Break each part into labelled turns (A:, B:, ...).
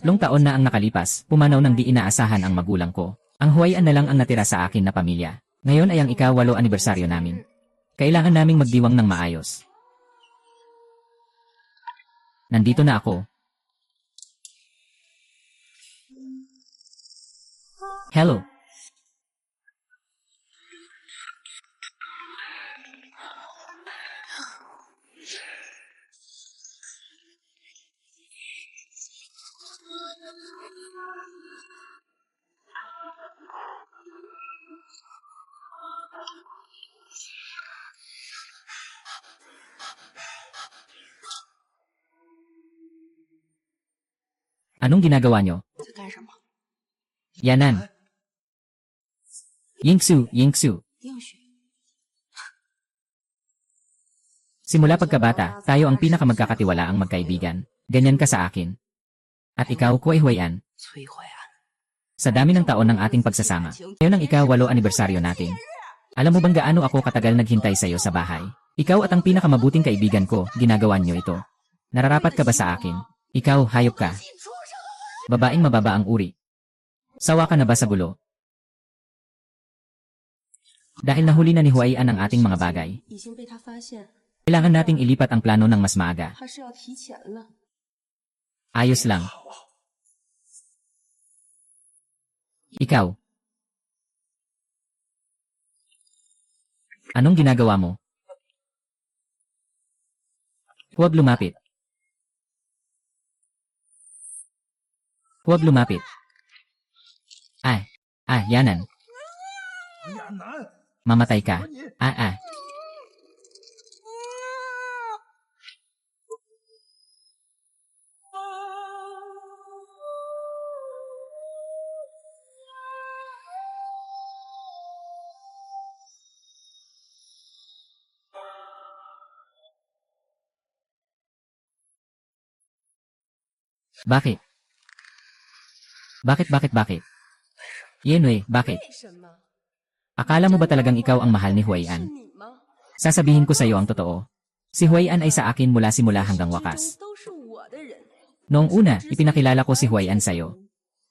A: 3 taon na ang nakalipas, pumanaw ng di inaasahan ang magulang ko. Ang Huwayan na lang ang natira sa akin na pamilya. Ngayon ay ang ika-8 anibersaryo namin. Kailangan naming magdiwang ng maayos. Nandito na ako. Hello. Anong ginagawa nyo?
B: 在干什么？
A: Yanan. Yingsu, Yingsu.
B: 应许。
A: Simula pagkabata, tayo ang pinakamagkakatiwalaang magkaibigan. Ganyan ka sa akin. At ikaw, Kuwei Huwayan.
B: 崔慧安，
A: Sa dami ng taon ng ating pagsasama, ngayon ang ika-8 anibersaryo natin. Alam mo bang gaano ako katagal naghintay sa iyo sa bahay? Ikaw at ang pinakamabuting kaibigan ko, ginagawa niyo ito. Nararapat ka ba sa akin? Ikaw, hayop ka. Babaeng mababa ang uri. Sawa ka na ba sa gulo? Dahil nahuli na ni Huwayan ang ating mga bagay,
B: 已经被他发现，
A: kailangan nating ilipat ang plano ng mas maaga.
B: 他是要提前了。
A: Ayos lang. Ikaw. Anong ginagawa mo? Huwag lumapit. Huwag lumapit. Yanan. Mamatay ka. Bakit? Bakit? Yenwei, bakit?
B: 为什么？
A: Akala mo ba talagang ikaw ang mahal ni
B: 是
A: Huwayan?
B: 你吗？
A: Sasabihin ko sa iyo ang totoo. Si Huwayan ay sa akin mula simula hanggang
B: 始
A: wakas.
B: 终都是我的人。
A: Noong una, ipinakilala ko si Huwayan sa iyo.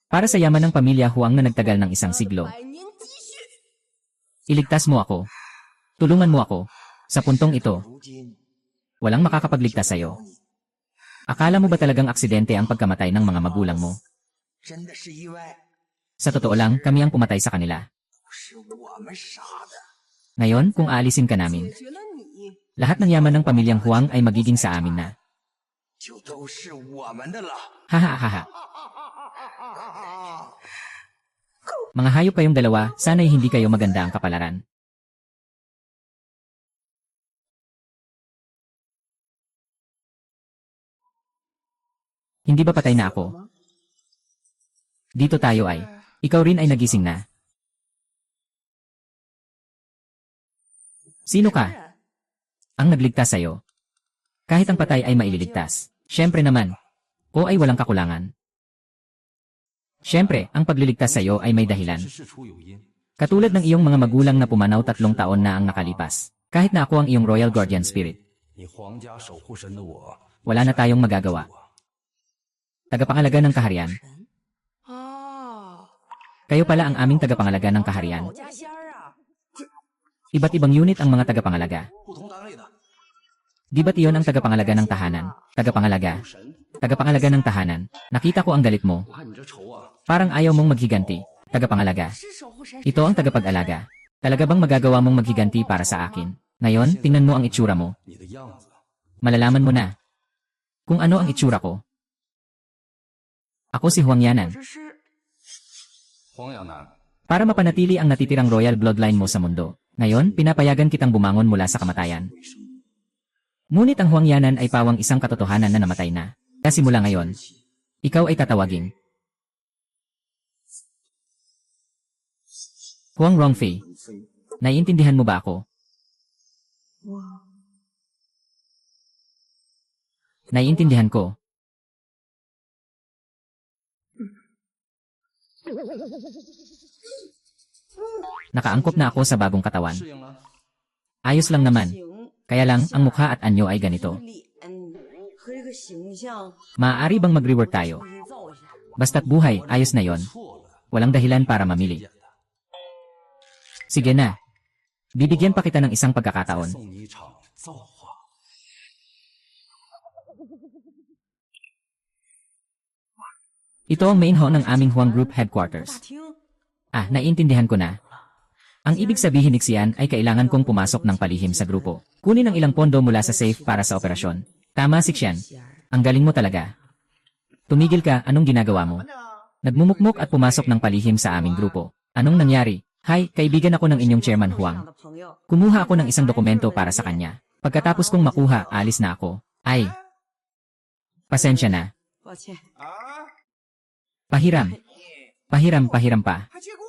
A: Para sa yaman ng pamilya Huang na nagtagal ng isang siglo.
B: 百年积蓄。
A: Iligtas mo ako. Tulungan mo ako. Sa puntong ito,
C: 如今
A: walang makakapagligtas sa iyo. Akala mo ba talagang aksidente ang pagkamatay ng mga magulang mo?
C: 真的是意外，
A: Sa totoo lang, kami ang pumatay sa kanila.
C: 是我们杀的。
A: Ngayon, kung aalisin ka namin,
B: 解决了你，
A: lahat ng yaman ng pamilyang Huang ay magiging sa amin na.
C: 就都是我们的了。
A: Hahaha. Mga hayop kayong dalawa, sana'y hindi kayo maganda ang kapalaran. Hindi ba patay na ako? Dito tayo ay, ikaw rin ay nagising na. Sino ka? Ang nagligtas sa'yo. Kahit ang patay ay maililigtas. Siyempre naman. O ay walang kakulangan. Siyempre, ang pagliligtas sa'yo ay may dahilan.
D: 是事出有因。
A: Katulad ng iyong mga magulang na pumanaw 3 taon na ang nakalipas. Kahit na ako ang iyong Royal Guardian Spirit,
D: 你皇家守护神的我，
A: wala na tayong magagawa. Tagapangalaga ng kaharian.
B: 哦，
A: Kayo pala ang aming tagapangalaga ng kaharian.
B: 保家仙儿啊！
A: Iba't ibang unit ang mga tagapangalaga.
D: 不同单位的
A: Di ba't iyon ang tagapangalaga ng tahanan? Tagapangalaga.
D: 神。
A: Tagapangalaga ng tahanan. Nakita ko ang galit mo.
D: 我看你这仇啊，
A: Parang ayaw mong maghiganti. Tagapangalaga.
B: 是守护神。
A: Ito ang tagapag-alaga. Talaga bang magagawa mong maghiganti para sa akin? Ngayon, tingnan mo ang itsura mo.
D: 你的样子，
A: Malalaman mo na kung ano ang itsura ko. Ako si Huang Yanan.
B: 这是
D: 黄亚楠，
A: Para mapanatili ang natitirang royal bloodline mo sa mundo. Ngayon, pinapayagan kitang bumangon mula sa kamatayan. Ngunit ang Huang Yanan ay pawang isang katotohanan na namatay na. Kaya simula ngayon, ikaw ay tatawaging Huang Rongfei. Naiintindihan mo ba ako? Naiintindihan ko. Nakaangkop na ako sa bagong katawan.
D: 适应了。
A: Ayos lang naman.
B: 形
A: Kaya lang, ang mukha at anyo ay ganito.
B: 脸和这个形象
A: Maaari bang mag-rework tayo?
B: 营造一下。
A: Basta't buhay, ayos na yon.
D: 错了，
A: Walang dahilan para mamili.
D: 变的。
A: Sige na. Bibigyan pa kita ng isang pagkakataon.
D: 送你一场造化。
A: Ito ang main hall ng aming Huang Group Headquarters.
B: 大厅
A: Ah, naiintindihan ko na. Ang ibig sabihin Nixian ay kailangan kong pumasok ng palihim sa grupo. Kunin ang ilang pondo mula sa safe para sa operasyon. Tama, Sixian. Ang galing mo talaga. Tumigil ka, anong ginagawa mo? Nagmumukmok at pumasok ng palihim sa aming grupo. Anong nangyari? Hi, kaibigan ako ng inyong Chairman
B: 这样
A: Huang.
B: 的朋友
A: Kumuha ako ng isang dokumento para sa kanya. Pagkatapos kong makuha, alis na ako. Ay. Pasensya na.
B: 抱歉
A: Pahiram. Pahiram pa.
C: 还借过？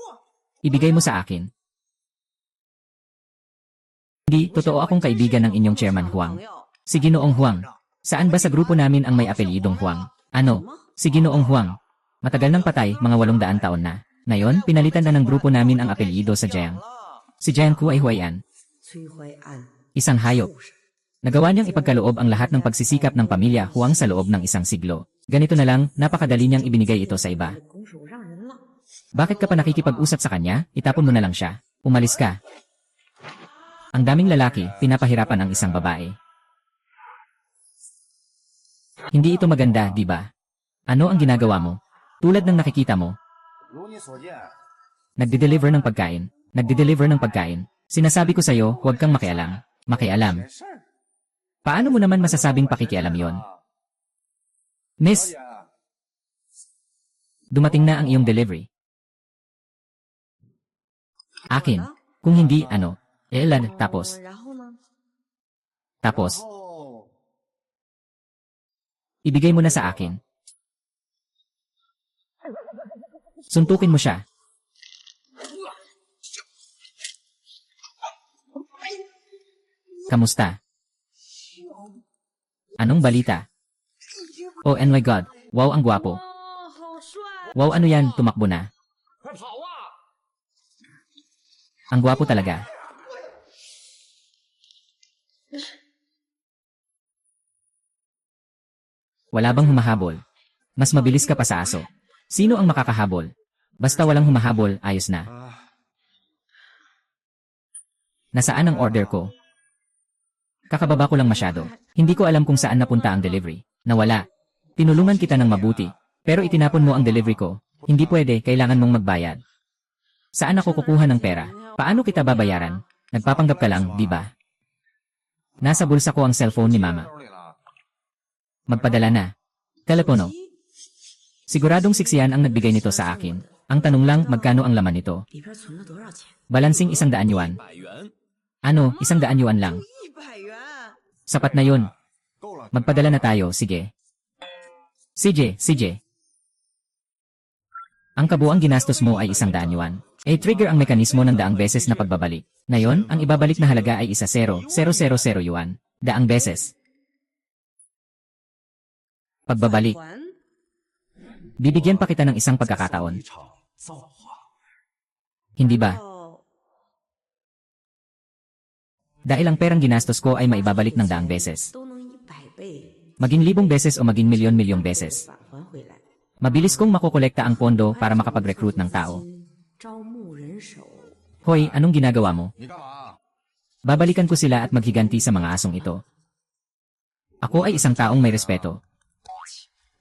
A: Ibigay mo sa akin. Hindi, totoo akong kaibigan ng inyong Chairman Huang.
B: 朋友
A: Si Ginoong Huang. Saan ba sa grupo namin ang may apelyidong Huang? Ano? Si Ginoong Huang. Matagal nang patay, mga 800 taon na. Ngayon, pinalitan na ng grupo namin ang apelyido sa Jiang. Si Jiang Ku ay Huayan.
B: 崔怀安
A: Isang hayop. Nagawa niyang ipagkaloob ang lahat ng pagsisikap ng pamilya Huang sa loob ng isang siglo. Ganito na lang, napakadali niyang ibinigay ito sa iba.
B: 拱手让人了。
A: Bakit ka pa nakikipag-usap sa kanya? Itapon mo na lang siya. Umalis ka. Ang daming lalaki, pinapahirapan ang isang babae. Hindi ito maganda, di ba? Ano ang ginagawa mo? Tulad ng nakikita mo,
D: 如你所见，
A: nagde-deliver ng pagkain. Nagde-deliver ng pagkain. Sinasabi ko sa'yo, huwag kang makialam. Makialam.
D: 没事儿。
A: Paano mo naman masasabing pakikialam yon? Miss,
D: 小姐，
A: dumating na ang iyong delivery. Akin. Kung hindi, ano? Ilan, tapos.
B: 然后呢？
A: Tapos,
D: 哦，
A: ibigay mo na sa akin. Suntukin mo siya. Kamusta? Anong balita? Oh, and my God. Wow, ang gwapo.
B: 哦，好帅！
A: Wow, ano yan? Tumakbo na.
D: 快跑啊！
A: Ang gwapo talaga. Wala bang humahabol? Mas mabilis ka pa sa aso. Sino ang makakahabol? Basta walang humahabol, ayos na. Nasaan ang order ko? Kakababa ko lang masyado. Hindi ko alam kung saan napunta ang delivery. Nawala. Tinulungan kita ng mabuti. Pero itinapon mo ang delivery ko. Hindi pwede, kailangan mong magbayad. Saan ako kukuha ng pera? Paano kita babayaran? Nagpapanggap ka lang, di ba? Nasa bulsa ko ang cellphone ni Mama.
D: 兜里了。
A: Magpadala na. Telepono. Siguradong siksiyan ang nagbigay nito sa akin. Ang tanong lang, magkano ang laman nito?
B: 里边存了多少钱？
A: Balansing 100 yuan.
D: 100元，
A: Ano, 100 yuan lang.
B: 100元。
A: Sapat na yun.
D: 够了。
A: Magpadala na tayo, sige. CJ. Ang kabuang ginastos mo ay 100 yuan. Trigger ang mekanismo ng daang beses na pagbabalik. Ngayon, ang ibabalik na halaga ay 10,000 yuan. Daang beses. Pagbabalik.
B: 还
A: Bibigyan pa kita ng isang pagkakataon.
D: 一场造化。
A: Hindi ba?
B: 哦，
A: Dahil ang perang ginastos ko ay maibabalik ng daang beses.
B: 都能100倍
A: Maging 1,000 beses o maging milyon-milyong beses.
B: 返还回来。
A: Mabilis kong makukolekta ang pondo para makapag-recruit ng tao.
B: 招募人手，
A: Hoy, anong ginagawa mo?
D: 你干嘛？
A: Babalikan ko sila at maghiganti sa mga asong ito. Ako ay isang taong may respeto.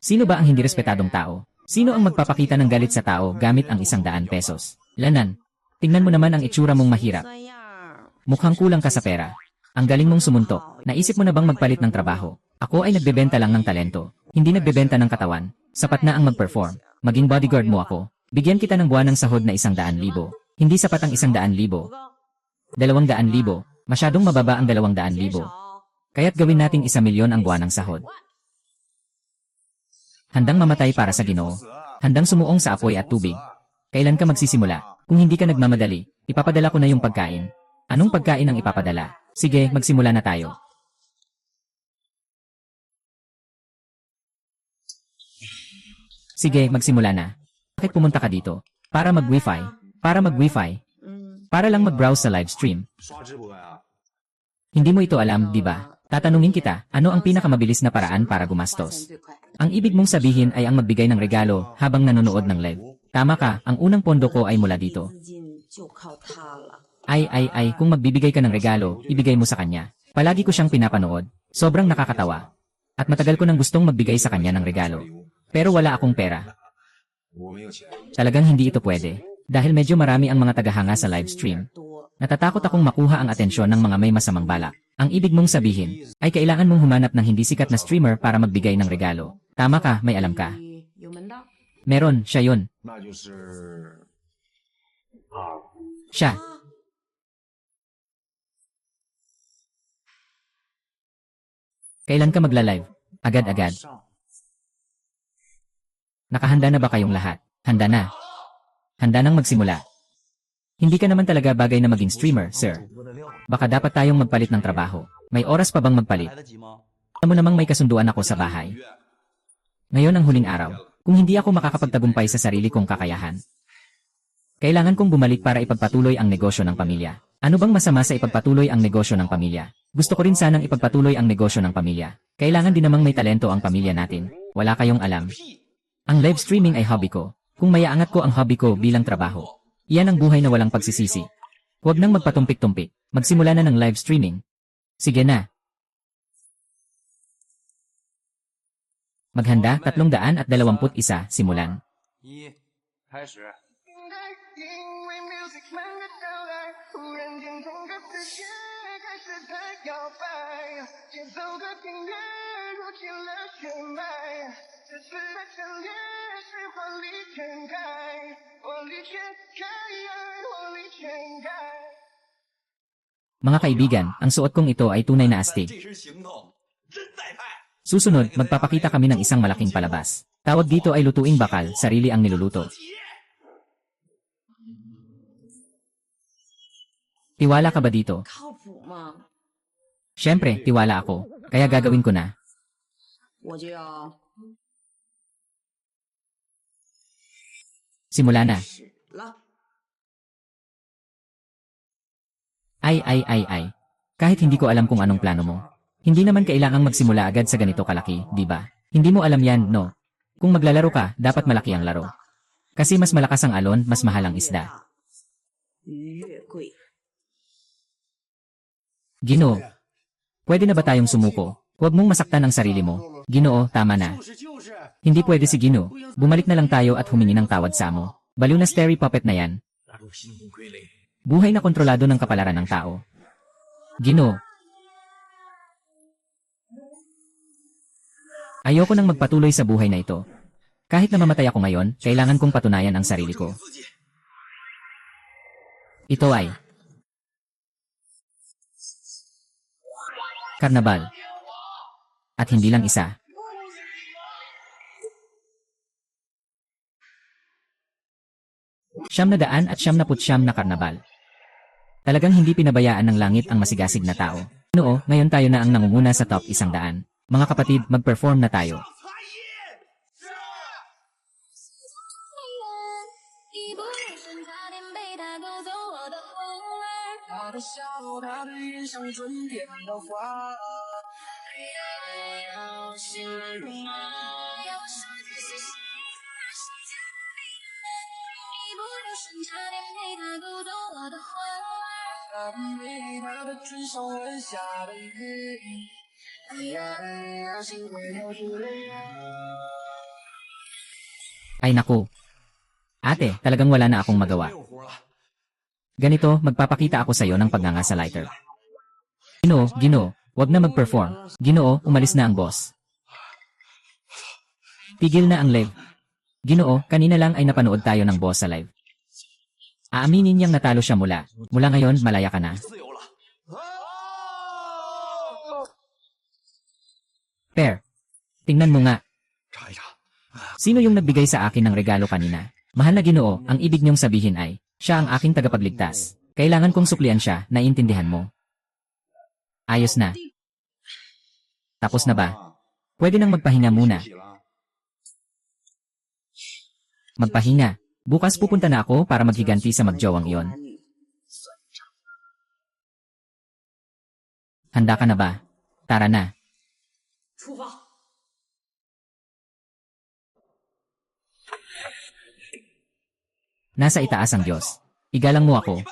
A: Sino ba ang hindi respetadong tao? Sino ang magpapakita ng galit sa tao gamit ang 100 pesos? Lanan, tingnan mo naman ang itsura mong mahirap.
B: 酸样儿。
A: Mukhang kulang ka sa pera. Ang galing mong sumuntok. Naisip mo na bang magpalit ng trabaho? Ako ay nagbebenta lang ng talento. Hindi nagbebenta ng katawan. Sapat na ang mag-perform. Maging bodyguard mo ako. Bigyan kita ng buwanang sahod na 100,000. Hindi sapat ang 100,000. 200,000. Masyadong mababa ang 200,000. Kaya't gawin nating 1,000,000 ang buwanang sahod. Handang mamatay para sa Ginoo. Handang sumuong sa apoy at tubig. Kailan ka magsisimula? Kung hindi ka nagmamadali, ipapadala ko na yung pagkain. Anong pagkain ang ipapadala? Sige, magsimula na tayo. Sige, magsimula na. Bakit pumunta ka dito? Para mag-wifi. Para mag-wifi.
B: 嗯，
A: Para lang mag-browse sa live stream.
D: 刷直播呀？
A: Hindi mo ito alam, di ba? Tatanungin kita, ano ang pinakamabilis na paraan para gumastos? Ang ibig mong sabihin ay ang magbigay ng regalo habang nanonood ng live. Tama ka, ang unang pondo ko ay mula dito.
B: 资金就靠它了。
A: Ay, kung magbibigay ka ng regalo, ibigay mo sa kanya. Palagi ko siyang pinapanood. Sobrang nakakatawa. At matagal ko nang gustong magbigay sa kanya ng regalo. Pero wala akong pera.
D: 我没有钱。
A: Talagang hindi ito pwede. Dahil medyo marami ang mga tagahanga sa live stream.
B: 多
A: Natatakot akong makuha ang atensyon ng mga may masamang balak. Ang ibig mong sabihin ay kailangan mong humanap ng hindi sikat na streamer para magbigay ng regalo. Tama ka, may alam ka.
B: 有门道。
A: Meron, siya yun.
D: 那就是
A: Siya. Kailan ka magla-live? Agad-agad.
D: 上
A: Nakahanda na ba kayong lahat? Handa na. Handa nang magsimula. Hindi ka naman talaga bagay na maging streamer, sir.
D: 主播的料，
A: Baka dapat tayong magpalit ng trabaho. May oras pa bang magpalit?
D: 来得及吗？
A: Alam mo namang may kasunduan ako sa bahay. Ngayon ang huling araw. Kung hindi ako makakapagtagumpay sa sarili kong kakayahan, kailangan kong bumalik para ipagpatuloy ang negosyo ng pamilya. Ano bang masama sa ipagpatuloy ang negosyo ng pamilya? Gusto ko rin sanang ipagpatuloy ang negosyo ng pamilya. Kailangan din namang may talento ang pamilya natin. Wala kayong alam. Ang live streaming ay hobby ko. Kung maiaangat ko ang hobby ko bilang trabaho, iyan ang buhay na walang pagsisisi. Huwag nang magpatumpik-tumpik. Magsimula na ng live streaming. Sige na. Maghanda 321 simulan.
D: 一，开始。
E: 因为 music man 的到来，忽然间整个世界开始在摇摆，节奏和频率如起了血脉，这时的强烈是火力全开，火力全开，火力全开。
A: Mga kaibigan, ang suot kong ito ay tunay na astig.
C: 这身行头真带派。
A: Susunod, magpapakita kami ng isang malaking palabas. Tawag dito ay lutuing bakal, sarili ang niluluto. Tiwala ka ba dito?
B: 靠谱吗？
A: Siyempre, tiwala ako. Kaya gagawin ko na.
B: 我就要
A: Simula na.
B: 始了。
A: Ay. Kahit hindi ko alam kung anong plano mo. Hindi naman kailangang magsimula agad sa ganito kalaki, di ba? Hindi mo alam yan, no? Kung maglalaro ka, dapat malaki ang laro. Kasi mas malakas ang alon, mas mahal ang isda.
B: 鱼越贵，
A: Ginoo, pwede na ba tayong sumuko? Huwag mong masaktan ang sarili mo. Ginoo, tama na.
D: 就是就是，
A: Hindi pwede si Ginoo. Bumalik na lang tayo at humingi ng tawad sa mo. Baliw na Starry Puppet na yan.
C: 打入心魂傀儡。
A: Buhay na kontrolado ng kapalaran ng tao. Ginoo. Ayoko nang magpatuloy sa buhay na ito. Kahit na mamatay ako ngayon, kailangan kong patunayan ang sarili ko. Ito ay karnabal. At hindi lang isa. Siyam na daan at 99 na karnabal. Talagang hindi pinabayaan ng langit ang masigasig na tao. Noo, ngayon tayo na ang nangunguna sa top 100. Mga kapatid, mag-perform na tayo.
F: 一不留神差点被他勾走我的魂儿。
E: 他的笑，他的眼像春天的花。哎呀哎呀，心如麻。
F: 要我说这是谁？他是假的一不留神差点被他勾走我的魂儿。
E: 他的美，他的唇上吻下的雨。哎呀哎呀，心会流出泪啊。
A: Ay naku. Ate, talagang wala na akong magawa.
C: 没有活了。
A: Ganito, magpapakita ako sa iyo ng pagnganga sa lighter. Ginoo, wag na mag-perform. Ginoo, umalis na ang boss. Tigil na ang live. Ginoo, kanina lang ay napanood tayo ng boss sa live. Aaminin niyang natalo siya mula. Mula ngayon, malaya ka na.
C: 自由了。
A: Per, tingnan mo nga.
C: 查一查。
A: Sino yung nagbigay sa akin ng regalo kanina? Mahal na Ginoo, ang ibig niyong sabihin ay, siya ang aking tagapagligtas. Kailangan kong suklian siya, naiintindihan mo. Ayos na. Tapos na ba? Pwede nang magpahinga muna.
D: 起了。
A: Magpahinga. Bukas pupunta na ako para maghiganti sa magjowang iyon. Handa ka na ba? Tara na.
B: 出发。
A: Nasa itaas ang Diyos. Igalang mo ako.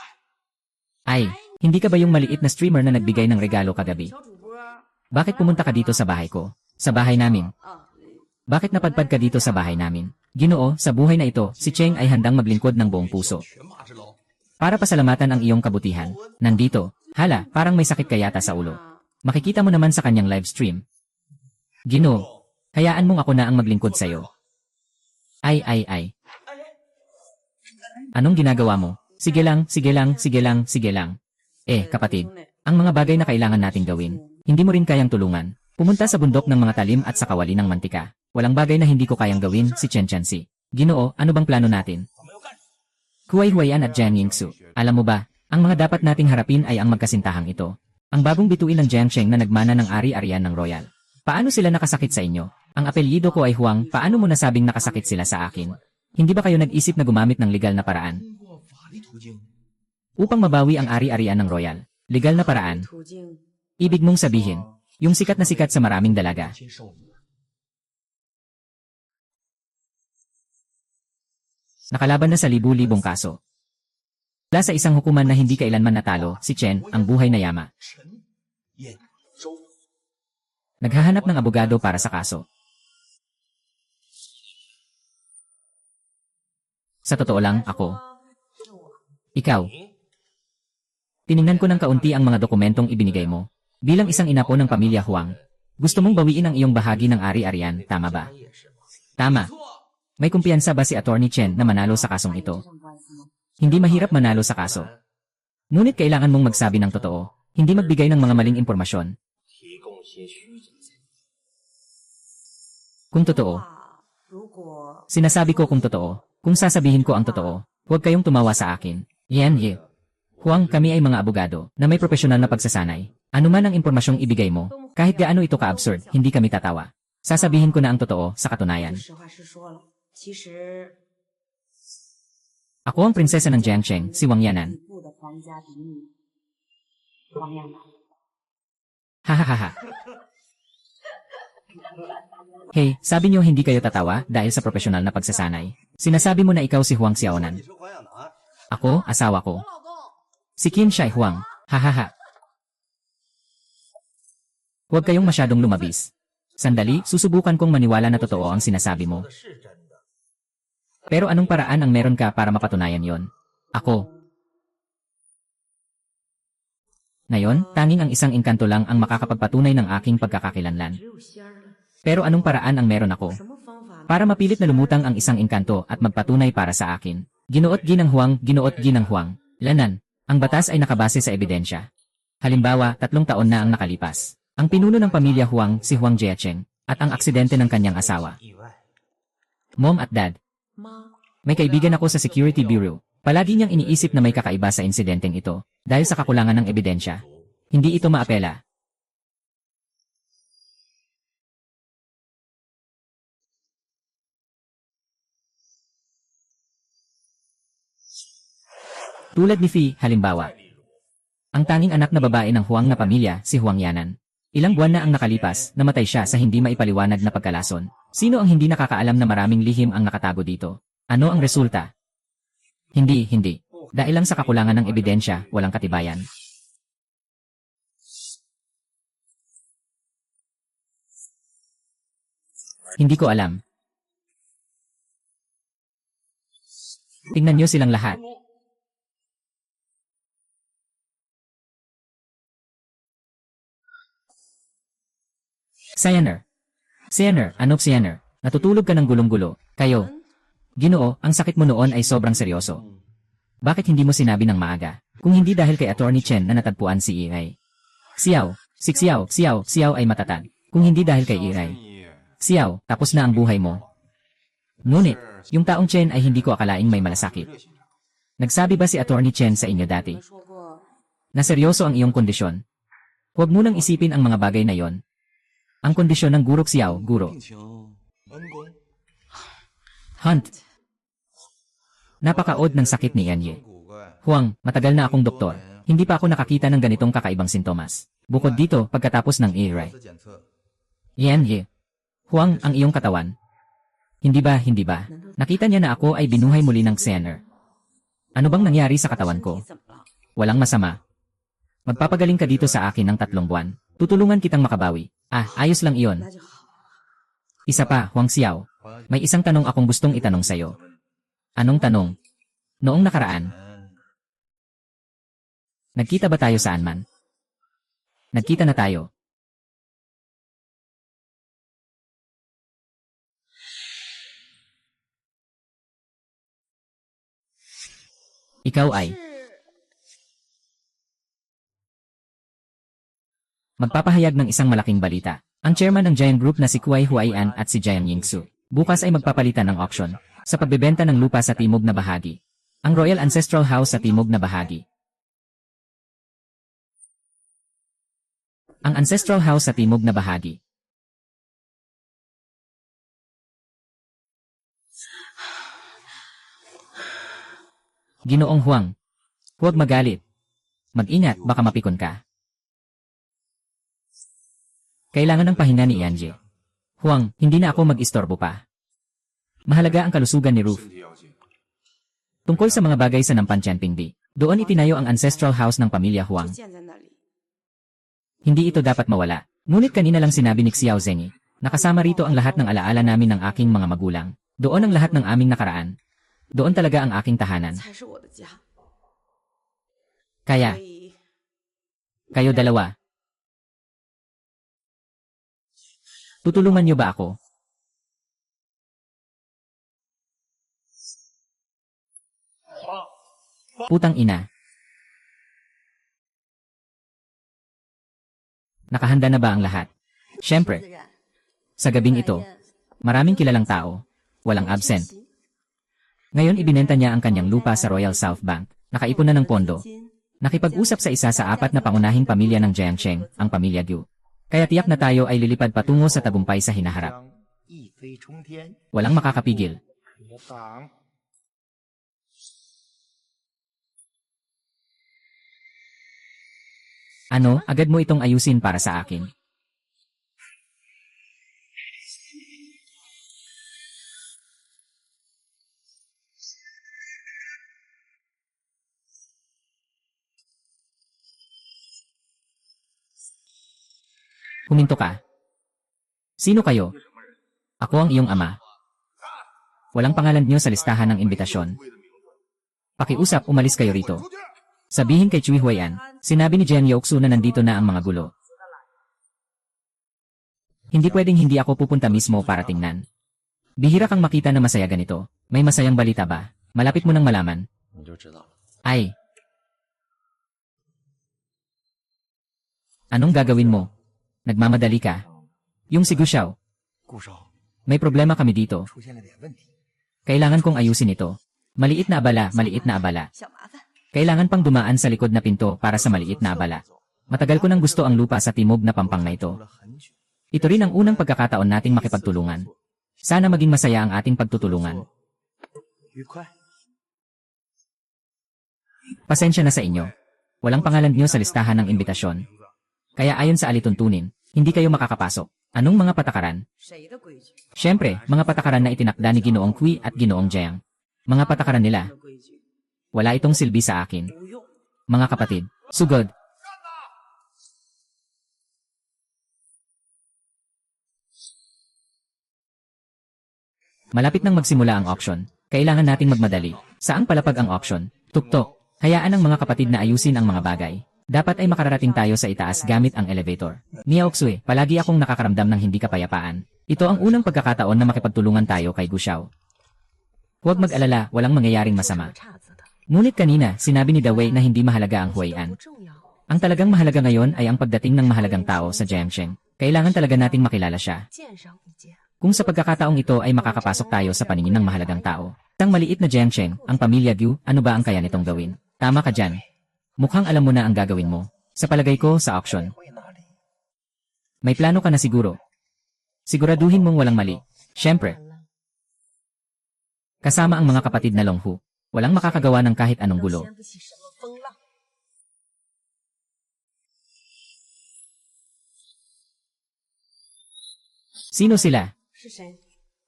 A: Ay, hindi ka ba yung maliit na streamer na nagbigay ng regalo kagabi?
B: 小主播。
A: Bakit pumunta ka dito sa bahay ko? Sa bahay namin.
B: 啊，
A: Bakit napadpad ka dito sa bahay namin? Ginoo, sa buhay na ito, si Cheng ay handang maglingkod ng buong puso.
C: 犬马之劳，
A: Para pasalamatan ang iyong kabutihan. Nandito. Hala, parang may sakit ka yata sa ulo. Makikita mo naman sa kanyang live stream. Ginoo, hayaan mong ako na ang maglingkod sa'yo. Ay. Anong ginagawa mo? Sige lang. Kapatid, ang mga bagay na kailangan nating gawin, hindi mo rin kayang tulungan. Pumunta sa bundok ng mga talim at sa kawali ng mantika. Walang bagay na hindi ko kayang gawin, si Chen Chansi. Ginoo, ano bang plano natin? Huay Huayan at Jiang Yingsu. Alam mo ba, ang mga dapat nating harapin ay ang magkasintahang ito. Ang bagong bituin ng Jiang Cheng na nagmana ng ari-arian ng royal. Paano sila nakasakit sa inyo? Ang apelyido ko ay Huang, paano mo nasabing nakasakit sila sa akin? Hindi ba kayo nag-isip na gumamit ng legal na paraan?
C: 通过法律途径
A: Upang mabawi ang ari-arian ng royal. Legal na paraan.
B: 途径。
A: Ibig mong sabihin, yung sikat na sikat sa maraming dalaga.
C: 接受你。
A: Nakalaban na sa libu-libong kaso. Mula sa isang hukuman na hindi kailanman natalo, si Chen, ang buhay na yama.
C: 陈彦周，
A: Naghahanap ng abogado para sa kaso. Sa totoo lang, ako. Ikaw. Tiningnan ko ng kaunti ang mga dokumentong ibinigay mo. Bilang isang ina po ng pamilya Huang, gusto mong bawiin ang iyong bahagi ng ari-arian, tama ba? Tama. May kumpiyansa ba si Attorney Chen na manalo sa kasong ito? Hindi mahirap manalo sa kaso. Ngunit kailangan mong magsabi ng totoo, hindi magbigay ng mga maling impormasyon.
D: 提供些虚假信息。
A: Kung totoo,
B: 如果
A: sinasabi ko kung totoo, kung sasabihin ko ang totoo, huwag kayong tumawa sa akin. Yan. Huang, kami ay mga abogado na may profesional na pagsasanay. Ano man ang impormasyong ibigay mo, kahit gaano ito ka-absurd, hindi kami tatawa. Sasabihin ko na ang totoo sa katunayan.
B: 实话实说了，其实
A: Ako ang prinsesa ng Jiangcheng, si Wang Yanan.
B: 底部的皇家嫡女王亚楠。
A: Hahaha. Hey, sabi niyo hindi kayo tatawa dahil sa profesional na pagsasanay. Sinasabi mo na ikaw si Huang Xiaonan.
D: 你是黄亚楠？
A: Ako, asawa ko.
B: 老公，
A: Si Qin Shai Huang. Hahaha. Huwag kayong masyadong lumabis. Sandali, susubukan kong maniwala na totoo ang sinasabi mo.
D: 是真的。
A: Pero anong paraan ang meron ka para mapatunayan yon? Ako. Ngayon, tanging ang isang engkanto lang ang makakapagpatunay ng aking pagkakakilanlan.
B: 只有仙儿了。
A: Pero anong paraan ang meron ako?
B: 什么方法？
A: Para mapilit na lumutang ang isang engkanto at magpatunay para sa akin. Ginoot ginang Huang. Lanan, ang batas ay nakabase sa ebidensya. Halimbawa, 3 taon na ang nakalipas. Ang pinuno ng pamilya Huang, si Huang Jiacheng, at ang aksidente ng kanyang asawa.
D: 意外。
A: Mom at Dad,
B: 妈，
A: may kaibigan ako sa Security Bureau. Palagi niyang iniisip na may kakaiba sa insidenteng ito dahil sa kakulangan ng ebidensya. Hindi ito maapela. Tulad ni Fi, halimbawa. Ang tanging anak na babae ng Huang na pamilya, si Huang Yanan. Ilang buwan na ang nakalipas, namatay siya sa hindi maipaliwanag na pagkalason. Sino ang hindi nakakaalam na maraming lihim ang nakatago dito? Ano ang resulta? Hindi. Dahil lang sa kakulangan ng ebidensya, walang katibayan. Hindi ko alam. Tingnan niyo silang lahat. Sianer, anong Sianer? Natutulog ka ng gulong-gulo. Kayo. Ginoo, ang sakit mo noon ay sobrang seryoso. Bakit hindi mo sinabi ng maaga? Kung hindi dahil kay Attorney Chen na natagpuan si Iray. Xiao ay matatag. Kung hindi dahil kay Iray. Xiao, tapos na ang buhay mo. Ngunit, yung taong Chen ay hindi ko akalaing may malasakit. Nagsabi ba si Attorney Chen sa inyo dati?
B: 说过
A: Na seryoso ang iyong kondisyon? Huwag mo nang isipin ang mga bagay na yon. Ang kondisyon ng Guro Xiao, Guro.
C: 病情恩公，
A: Hunt. Napakaod ng sakit ni Yanye.
D: 古怪。
A: Huang, matagal na akong doktor. Hindi pa ako nakakita ng ganitong kakaibang sintomas. Bukod dito, pagkatapos ng Iray.
C: 检测
A: Yan ye. Huang, ang iyong katawan. Hindi ba? Nakita niya na ako ay binuhay muli ng Xener. Ano bang nangyari sa katawan ko? Walang masama. Magpapagaling ka dito sa akin ng 3 buwan. Tutulungan kitang makabawi. Ayos lang iyon. Isa pa, Huang Xiao. May isang tanong akong gustong itanong sa'yo. Anong tanong? Noong nakaraan, nagkita ba tayo saan man? Nagkita na tayo. Ikaw ay magpapahayag ng isang malaking balita. Ang chairman ng Giant Group na si Kuai Huaian at si Jiang Yingsu bukas ay magpapalitan ng auction sa pagbebenta ng lupa sa timog na bahagi. Ang Royal Ancestral House sa timog na bahagi. Ang Ancestral House sa timog na bahagi. Ginoong Huang, huwag magalit. Mag-ingat, baka mapikon ka. Kailangan ng pahinga ni Yanje. Huang, hindi na ako mag-istorbo pa. Mahalaga ang kalusugan ni Ruth. Tungkol sa mga bagay sa Nampan Tianpingdi, doon itinayo ang Ancestral House ng pamilya Huang. Hindi ito dapat mawala. Ngunit kanina lang sinabi ni Xiao Zhengi, nakasama rito ang lahat ng alaala namin ng aking mga magulang. Doon ang lahat ng aming nakaraan. Doon talaga ang aking tahanan. Kaya, kayo dalawa. Tutulungan niyo ba ako? Putang ina. Nakahanda na ba ang lahat? Siyempre. Sa gabing ito, maraming kilalang tao. Walang absent. Ngayon ibinenta niya ang kanyang lupa sa Royal South Bank. Nakaipon na ng pondo. Nakipag-usap sa isa sa 4 na pangunahing pamilya ng Jiangsheng, ang pamilya Gu. Kaya tiyak na tayo ay lilipad patungo sa tagumpay sa hinaharap. Walang makakapigil. Ano, agad mo itong ayusin para sa akin? Huminto ka. Sino kayo? Ako ang iyong ama. Walang pangalan niyo sa listahan ng imbitasyon. Pakiusap, umalis kayo rito. Sabihin kay Chui Huaian, sinabi ni Jiang Yoksu na nandito na ang mga gulo. Hindi pwedeng hindi ako pupunta mismo para tingnan. Bihira kang makita na masaya ganito. May masayang balita ba? Malapit mo nang malaman. Ay. Anong gagawin mo? Nagmamadali ka. Yung si Gushao. May problema kami dito. Kailangan kong ayusin ito. Maliit na abala. Kailangan pang dumaan sa likod na pinto para sa maliit na abala. Matagal ko nang gusto ang lupa sa timog na pampang na ito. Ito rin ang unang pagkakataon nating makipagtulungan. Sana maging masaya ang ating pagtutulungan. Pasensya na sa inyo. Walang pangalan niyo sa listahan ng imbitasyon. Kaya ayon sa alituntunin, hindi kayo makakapasok. Anong mga patakaran? Siyempre, mga patakaran na itinakda ni Ginoong Kui at Ginoong Jiang. Mga patakaran nila. Wala itong silbi sa akin. Mga kapatid, sugod. Malapit nang magsimula ang auction. Kailangan nating magmadali. Saang palapag ang auction? Tuktok. Hayaan ang mga kapatid na ayusin ang mga bagay. Dapat ay makararating tayo sa itaas gamit ang elevator. Niaoxue, palagi akong nakakaramdam ng hindi kapayapaan. Ito ang unang pagkakataon na makipagtulungan tayo kay Gushao. Huwag mag-alala, walang mangyayaring masama. Ngunit kanina, sinabi ni Dawei na hindi mahalaga ang Huaian. Ang talagang mahalaga ngayon ay ang pagdating ng mahalagang tao sa Jiangsheng. Kailangan talaga nating makilala siya. Kung sa pagkakataong ito ay makakapasok tayo sa paningin ng mahalagang tao. Isang maliit na Jiangsheng, ang pamilya Gu, ano ba ang kaya nitong gawin? Tama ka dyan. Mukhang alam mo na ang gagawin mo. Sa palagay ko, sa auction. May plano ka na siguro. Siguraduhin mong walang mali. Siyempre. Kasama ang mga kapatid na Longhu. Walang makakagawa ng kahit anong gulo. Sino sila?
B: 是谁？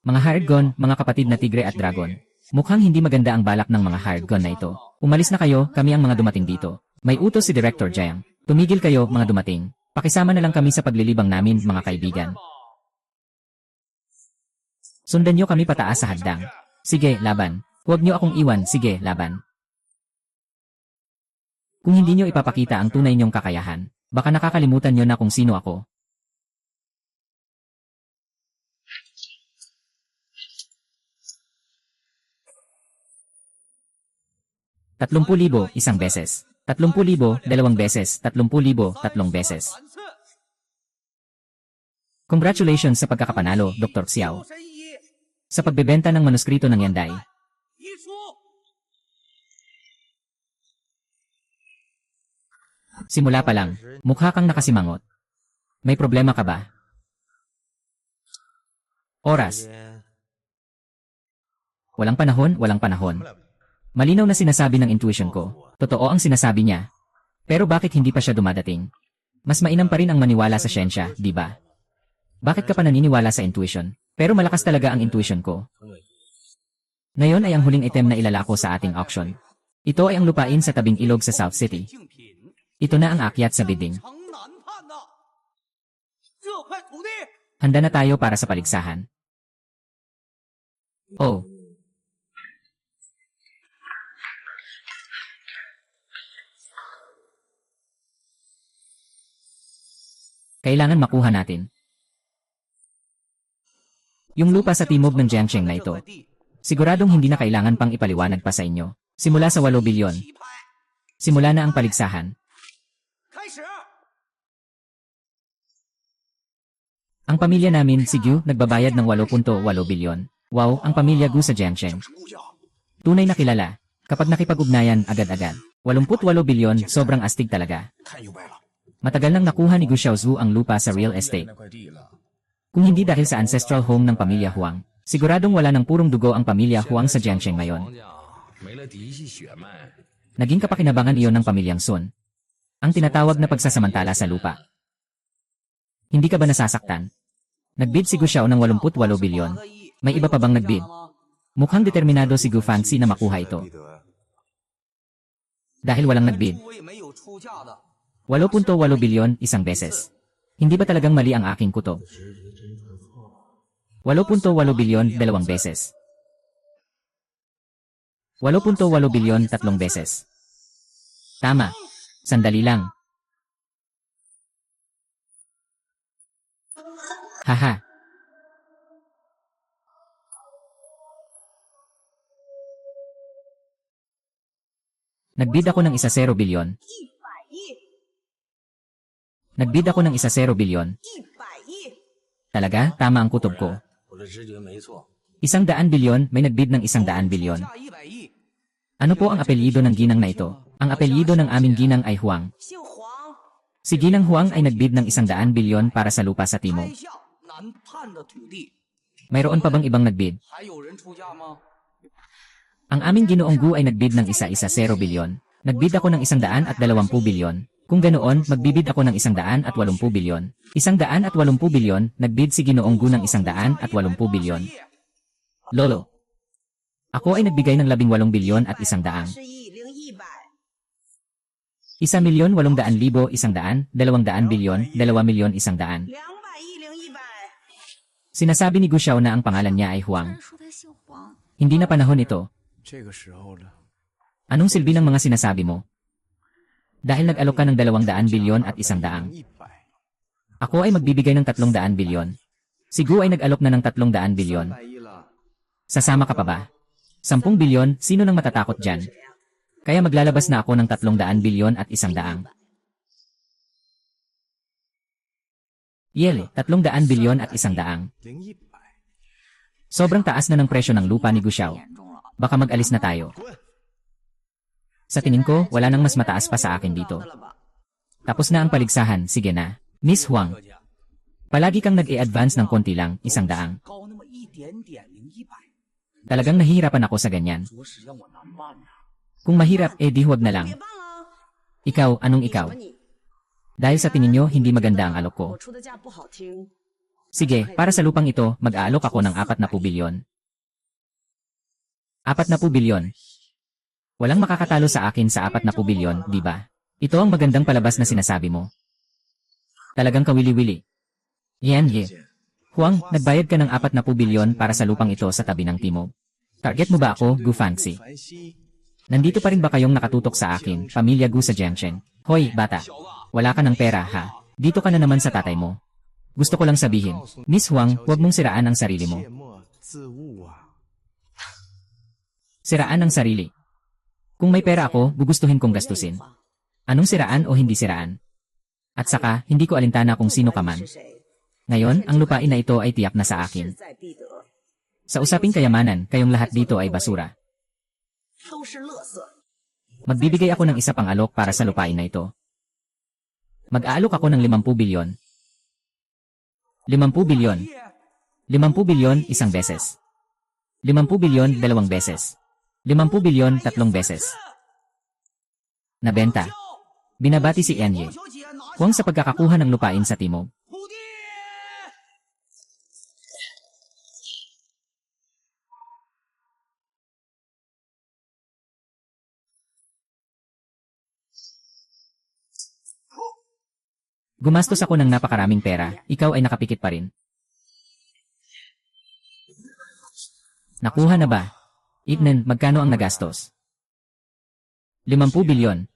A: Mga hired gun, mga kapatid na tigre at dragon. Mukhang hindi maganda ang balak ng mga hired gun na ito. Umalis na kayo, kami ang mga dumating dito. May utos si Director Jiang. Tumigil kayo, mga dumating. Pakisama na lang kami sa paglilibang namin, mga kaibigan. Sundan niyo kami pataas sa hadang. Sige, laban. Huwag niyo akong iwan, sige, laban. Kung hindi niyo ipapakita ang tunay niyong kakayahan, baka nakakalimutan niyo na kung sino ako. 30,000, isang beses. 30,000, dalawang beses. 30,000, tatlong beses. Congratulations sa pagkakapanalo, Dr. Xiao. Sa pagbebenta ng manuskrito ng Yandai. Simula pa lang, mukha kang nakasimangot. May problema ka ba? Oras. Walang panahon, walang panahon. Malinaw na sinasabi ng intuition ko. Totoo ang sinasabi niya. Pero bakit hindi pa siya dumadating? Mas mainam pa rin ang maniwala sa siyensya, di ba? Bakit ka pa naniniwala sa intuition? Pero malakas talaga ang intuition ko. Ngayon ay ang huling item na ilalako sa ating auction. Ito ay ang lupain sa tabing ilog sa South City. Ito na ang akyat sa bidding. Handa na tayo para sa paligsahan. Oh. Kailangan makuha natin. Yung lupa sa timog ng Jiangsheng na ito. Siguradong hindi na kailangan pang ipaliwanag pa sa inyo. Simula sa 8 bilyon. Simula na ang paligsahan. Ang pamilya namin, si Gu, nagbabayad ng 8.8 bilyon. Wow, ang pamilya Gu sa Jiangsheng. Tunay na kilala. Kapag nakipag-ugnayan, agad-agad. 88 bilyon, sobrang astig talaga. Matagal nang nakuha ni Gu Xiaozhu ang lupa sa real estate. Kung hindi dahil sa ancestral home ng pamilya Huang, siguradong wala ng purong dugo ang pamilya Huang sa Jiangsheng ngayon. Naging kapakinabangan iyon ng pamilyang Sun. Ang tinatawag na pagsasamantala sa lupa. Hindi ka ba nasasaktan? Nagbid si Gu Xiao ng 88 bilyon. May iba pa bang nagbid? Mukhang determinado si Gu Fanxi na makuha ito. Dahil walang nagbid. 8.8 bilyon, isang beses. Hindi ba talagang mali ang aking kutob? 8.8 bilyon, dalawang beses. 8.8 bilyon, tatlong beses. Tama. Sandali lang. Haha. Nagbid ako ng 10 bilyon. Nagbid ako ng 10 bilyon. Talaga, tama ang kutob ko. 100 bilyon, may nagbid ng 100 bilyon. Ano po ang apelyido ng ginang na ito? Ang apelyido ng aming ginang ay Huang. Si Ginang Huang ay nagbid ng 100 bilyon para sa lupa sa timog. Mayroon pa bang ibang nagbid? Ang aming ginoong Gu ay nagbid ng 10 bilyon. Nagbid ako ng 120 bilyon. Kung ganoon, magbibid ako ng 180 bilyon. 180 bilyon, nagbid si Ginoong Gu ng 180 bilyon. Lolo. Ako ay nagbigay ng 18 bilyon at 100. 1,800,000, 100, 200 bilyon, 2,100,000. Sinasabi ni Gu Xiao na ang pangalan niya ay Huang. Hindi na panahon ito. Anong silbi ng mga sinasabi mo? Dahil nag-alok ka ng 200 bilyon at 100. Ako ay magbibigay ng 300 bilyon. Si Gu ay nag-alok na ng 300 bilyon. Sasama ka pa ba? 10 bilyon, sino nang matatakot dyan? Kaya maglalabas na ako ng 300 bilyon at 100. Yele, 300 bilyon at 100. Sobrang taas na ng presyo ng lupa ni Gu Xiao. Baka mag-alis na tayo. Sa tingin ko, wala nang mas mataas pa sa akin dito. Tapos na ang paligsahan, sige na. Miss Huang. Palagi kang nag-e-advance ng konti lang, 100. Talagang nahihirapan ako sa ganyan. Kung mahirap, di huwag na lang. Ikaw, anong ikaw? Dahil sa tingin nyo, hindi maganda ang alok ko. Sige, para sa lupang ito, mag-aalok ako ng 40 bilyon. 40 bilyon. Walang makakatalo sa akin sa 40 bilyon, di ba? Ito ang magandang palabas na sinasabi mo. Talagang kawili-wili. Yan, ye. Huang, nagbayad ka ng 40 bilyon para sa lupang ito sa tabi ng timog. Target mo ba ako, Gu Fanxi? Nandito pa rin ba kayong nakatutok sa akin, pamilya Gu sa Jiangchen? Hoy, bata. Wala ka ng pera, ha? Dito ka na naman sa tatay mo. Gusto ko lang sabihin, Miss Huang, huwag mong siraan ang sarili mo. Siraan ang sarili. Kung may pera ako, gugustuhin kong gastusin. Anong siraan o hindi siraan? At saka, hindi ko alintana kung sino ka man. Ngayon, ang lupain na ito ay tiyak na sa akin. Sa usaping kayamanan, kayong lahat dito ay basura. Magbibigay ako ng isa pang alok para sa lupain na ito. Mag-aalok ako ng 50 bilyon. 50 bilyon. 50 bilyon isang beses. 50 bilyon dalawang beses. 50 bilyon tatlong beses. Nabenta. Binabati si Enye. Huwag sa pagkakakuha ng lupain sa timog. Gumastos ako ng napakaraming pera, ikaw ay nakapikit pa rin. Nakuha na ba? Itnan, magkano ang nagastos? 50 bilyon.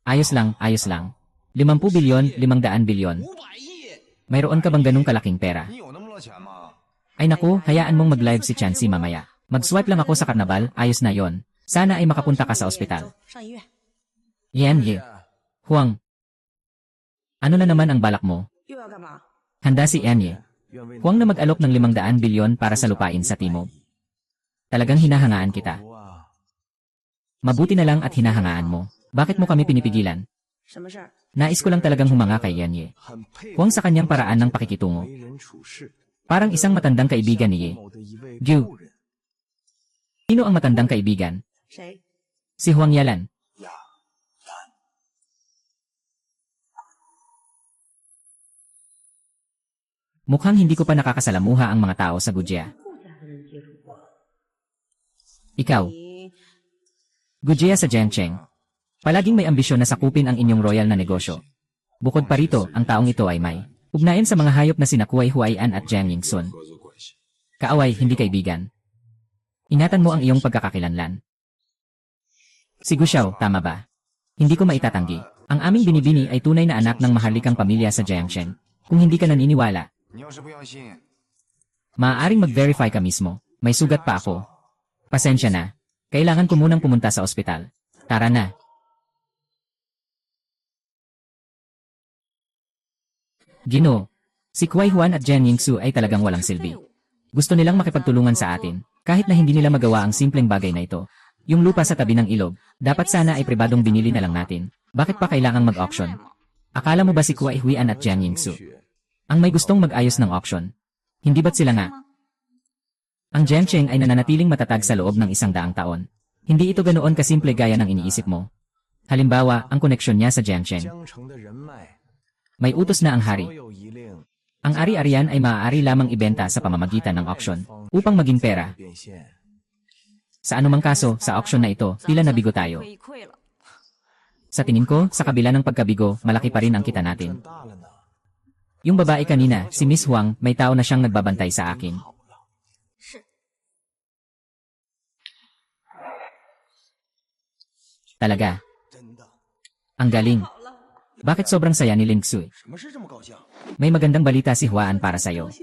A: Ayos lang, ayos lang. 50 bilyon, 500 bilyon. Mayroon ka bang ganung kalaking pera? Ay naku, hayaan mong mag-live si Chansey mamaya. Mag-swipe lang ako sa karnabal, ayos na yon. Sana ay makapunta ka sa ospital. Yan, ye. Huang. Ano na naman ang balak mo? Handa si Enye. Huwag na mag-alok ng 500 bilyon para sa lupain sa timog. Talagang hinahangaan kita. Mabuti na lang at hinahangaan mo. Bakit mo kami pinipigilan? Nais ko lang talagang humanga kay Enye. Huwag sa kanyang paraan ng pakikitungo. Parang isang matandang kaibigan ni Ye. Gu. Sino ang matandang kaibigan? Si Huang Yalan. Mukhang hindi ko pa nakakasalamuha ang mga tao sa Gujia. Ikaw. Gujia sa Jiangcheng. Palaging may ambisyon na sakupin ang inyong royal na negosyo. Bukod pa rito, ang taong ito ay may ugnayan sa mga hayop na sina Kuai Huaian at Jiang Yingsun. Kaaway, hindi kaibigan. Ingatan mo ang iyong pagkakakilanlan. Si Gu Xiao, tama ba? Hindi ko maitatanggi. Ang aming binibini ay tunay na anak ng maharlikang pamilya sa Jiangcheng. Kung hindi ka naniniwala, maaaring mag-verify ka mismo. May sugat pa ako. Pasensya na. Kailangan ko munang pumunta sa ospital. Tara na. Ginoo. Si Kuai Huan at Jiang Yingsu ay talagang walang silbi. Gusto nilang makipagtulungan sa atin, kahit na hindi nila magawa ang simpleng bagay na ito. Yung lupa sa tabi ng ilog, dapat sana ay pribadong binili na lang natin. Bakit pa kailangang mag-auction? Akala mo ba si Kuai Huan at Jiang Yingsu ang may gustong mag-ayos ng auction? Hindi ba't sila nga? Ang Jiangcheng ay nananatiling matatag sa loob ng 100 taon. Hindi ito ganoon kasimple gaya ng iniisip mo. Halimbawa, ang koneksyon niya sa Jiangcheng. May utos na ang hari. Ang ari-arian ay maaari lamang ibenta sa pamamagitan ng auction upang maging pera. Sa anumang kaso, sa auction na ito, tila nabigo tayo. Sa tingin ko, sa kabila ng pagkabigo, malaki pa rin ang kita natin. Yung babae kanina, si Miss Huang, may tao na siyang nagbabantay sa akin. Talaga. Ang galing. Bakit sobrang saya ni Ling Xu? May magandang balita si Huaan para sa'yo.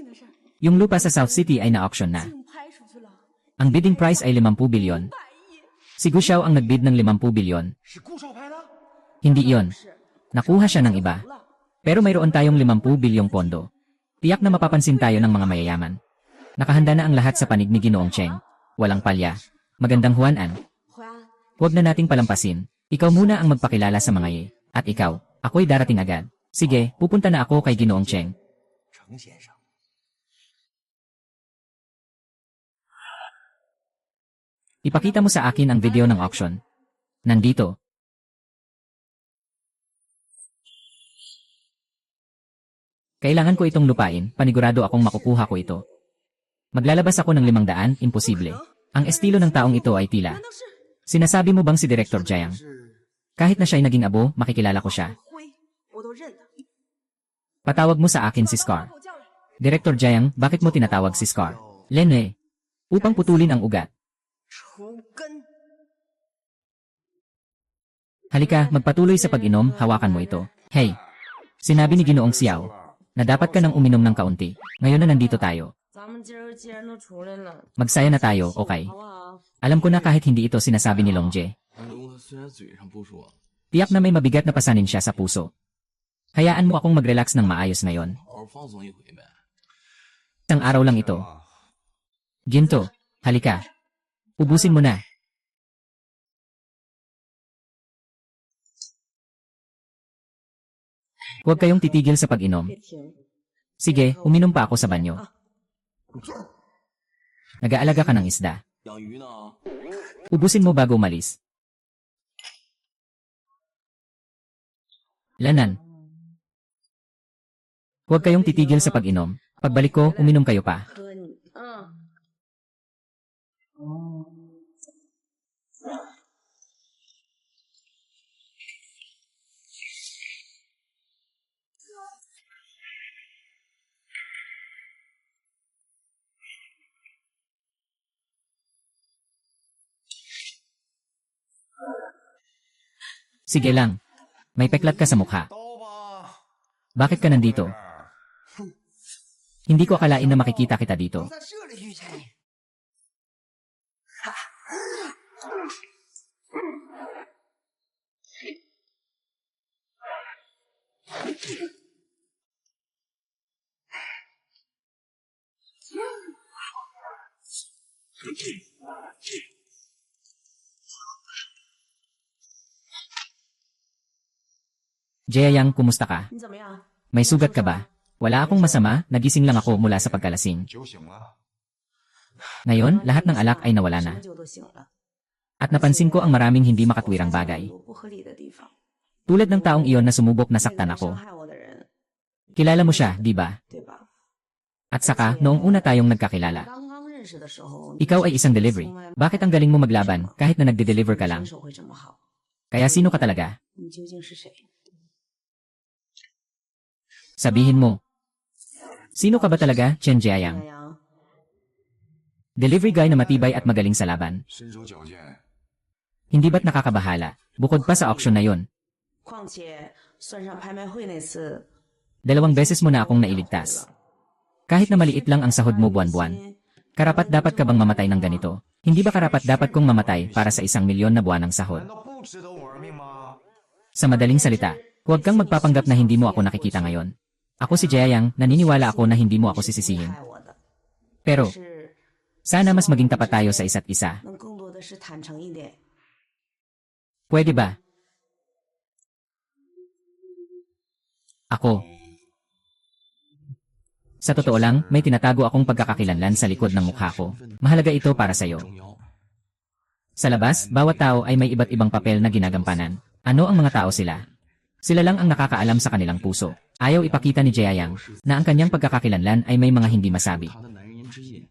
A: Yung lupa sa South City ay na-auction na. Ang bidding price ay 50 bilyon. Si Gu Xiao ang nagbid ng 50 bilyon. Hindi iyon. Nakuha siya ng iba. Pero mayroon tayong 50 bilyong pondo. Tiyak na mapapansin tayo ng mga mayayaman. Nakahanda na ang lahat sa panig ni Ginoong Cheng. Walang palya. Magandang Huanan. Huwag na nating palampasin. Ikaw muna ang magpakilala sa mga ye. At ikaw, ako'y darating agad. Sige, pupunta na ako kay Ginoong Cheng. Ipakita mo sa akin ang video ng auction. Nandito. Kailangan ko itong lupain, panigurado akong makukuha ko ito. Maglalabas ako ng 500, imposible. Ang estilo ng taong ito ay tila. Sinasabi mo bang si Director Jiang? Kahit na siya'y naging abo, makikilala ko siya. Patawag mo sa akin si Scar. Director Jiang, bakit mo tinatawag si Scar? Lenwei. Upang putulin ang ugat. Halika, magpatuloy sa pag-inom, hawakan mo ito. Hey! Sinabi ni Ginoong Xiao na dapat ka nang uminom ng kaunti. Ngayon na nandito tayo. Magsaya na tayo, okay? Alam ko na kahit hindi ito sinasabi ni Longje.
C: 安龙他虽然嘴上不说，
A: Tiyak na may mabigat na pasanin siya sa puso. Hayaan mo akong mag-relax ng maayos ngayon.
C: 好好放松一回呗。
A: Isang araw lang ito. Ginto, halika. Ubusin mo na. Huwag kayong titigil sa pag-inom. Sige, uminom pa ako sa banyo. Nag-aalaga ka ng isda.
C: 养鱼呢？
A: Ubusin mo bago umalis. Lanan. Huwag kayong titigil sa pag-inom. Pagbalik ko, uminom kayo pa. Sige lang. May peklat ka sa mukha.
C: 刀吧，
A: Bakit ka nandito? Hindi ko akalain na makikita kita dito.
D: 在这里遇见你，
A: Jiayang, kumusta ka?
G: 你怎么样？
A: May sugat ka ba? Wala akong masama, nagising lang ako mula sa pagkalasing.
H: 酒醒了，
A: Ngayon, lahat ng alak ay nawala na.
G: 什么酒都醒了，
A: At napansin ko ang maraming hindi makatwirang bagay.
G: 有不合理的地方，
A: Tulad ng taong iyon na sumubok na
G: 对
A: saktan
G: 伤
A: ako.
G: 害我的人，
A: Kilala mo siya, di ba?
G: 对吧？
A: At saka, noong una tayong nagkakilala.
G: 刚刚认识的时候，
A: Ikaw ay isang delivery. Bakit ang galing mo maglaban kahit na nagde-deliver ka lang?
G: 身手会这么好，
A: Kaya sino ka talaga?
G: 你究竟是谁？
A: Sabihin mo. Sino ka ba talaga, Chen
G: 太
A: Jiayang?
G: 阳，
A: Delivery guy na matibay at magaling sa laban.
H: 身手矫健，
A: Hindi ba't nakakabahala? Bukod pa sa auction na yon.
G: 况且算上拍卖会那次，
A: 2 beses mo na akong nailigtas. Kahit na maliit lang ang sahod mo buwan-buwan. Karapat dapat ka bang mamatay ng ganito? Hindi ba karapat dapat kong mamatay para sa 1 milyon na buwan ng sahod?
H: 难道不值得我而命吗？
A: Sa madaling salita, huwag kang magpapanggap na hindi mo ako nakikita ngayon. Ako si Jiayang, naniniwala ako na hindi mo ako
G: 你
A: sisisihin.
G: 害我的，
A: Pero,
G: 是
A: sana mas maging tapat tayo sa isa't isa.
G: 能更多的是坦诚一点。
A: Pwede ba? Ako. Sa totoo lang, may tinatago akong pagkakakilanlan sa likod ng mukha ko. Mahalaga ito para sa'yo.
C: 撑腰。
A: Sa labas, bawat tao ay may iba't ibang papel na ginagampanan. Ano ang mga tao sila? Sila lang ang nakakaalam sa kanilang puso. Ayaw ipakita ni Jiayang na ang kanyang pagkakakilanlan ay may mga hindi masabi.
C: 他的男人言之隐，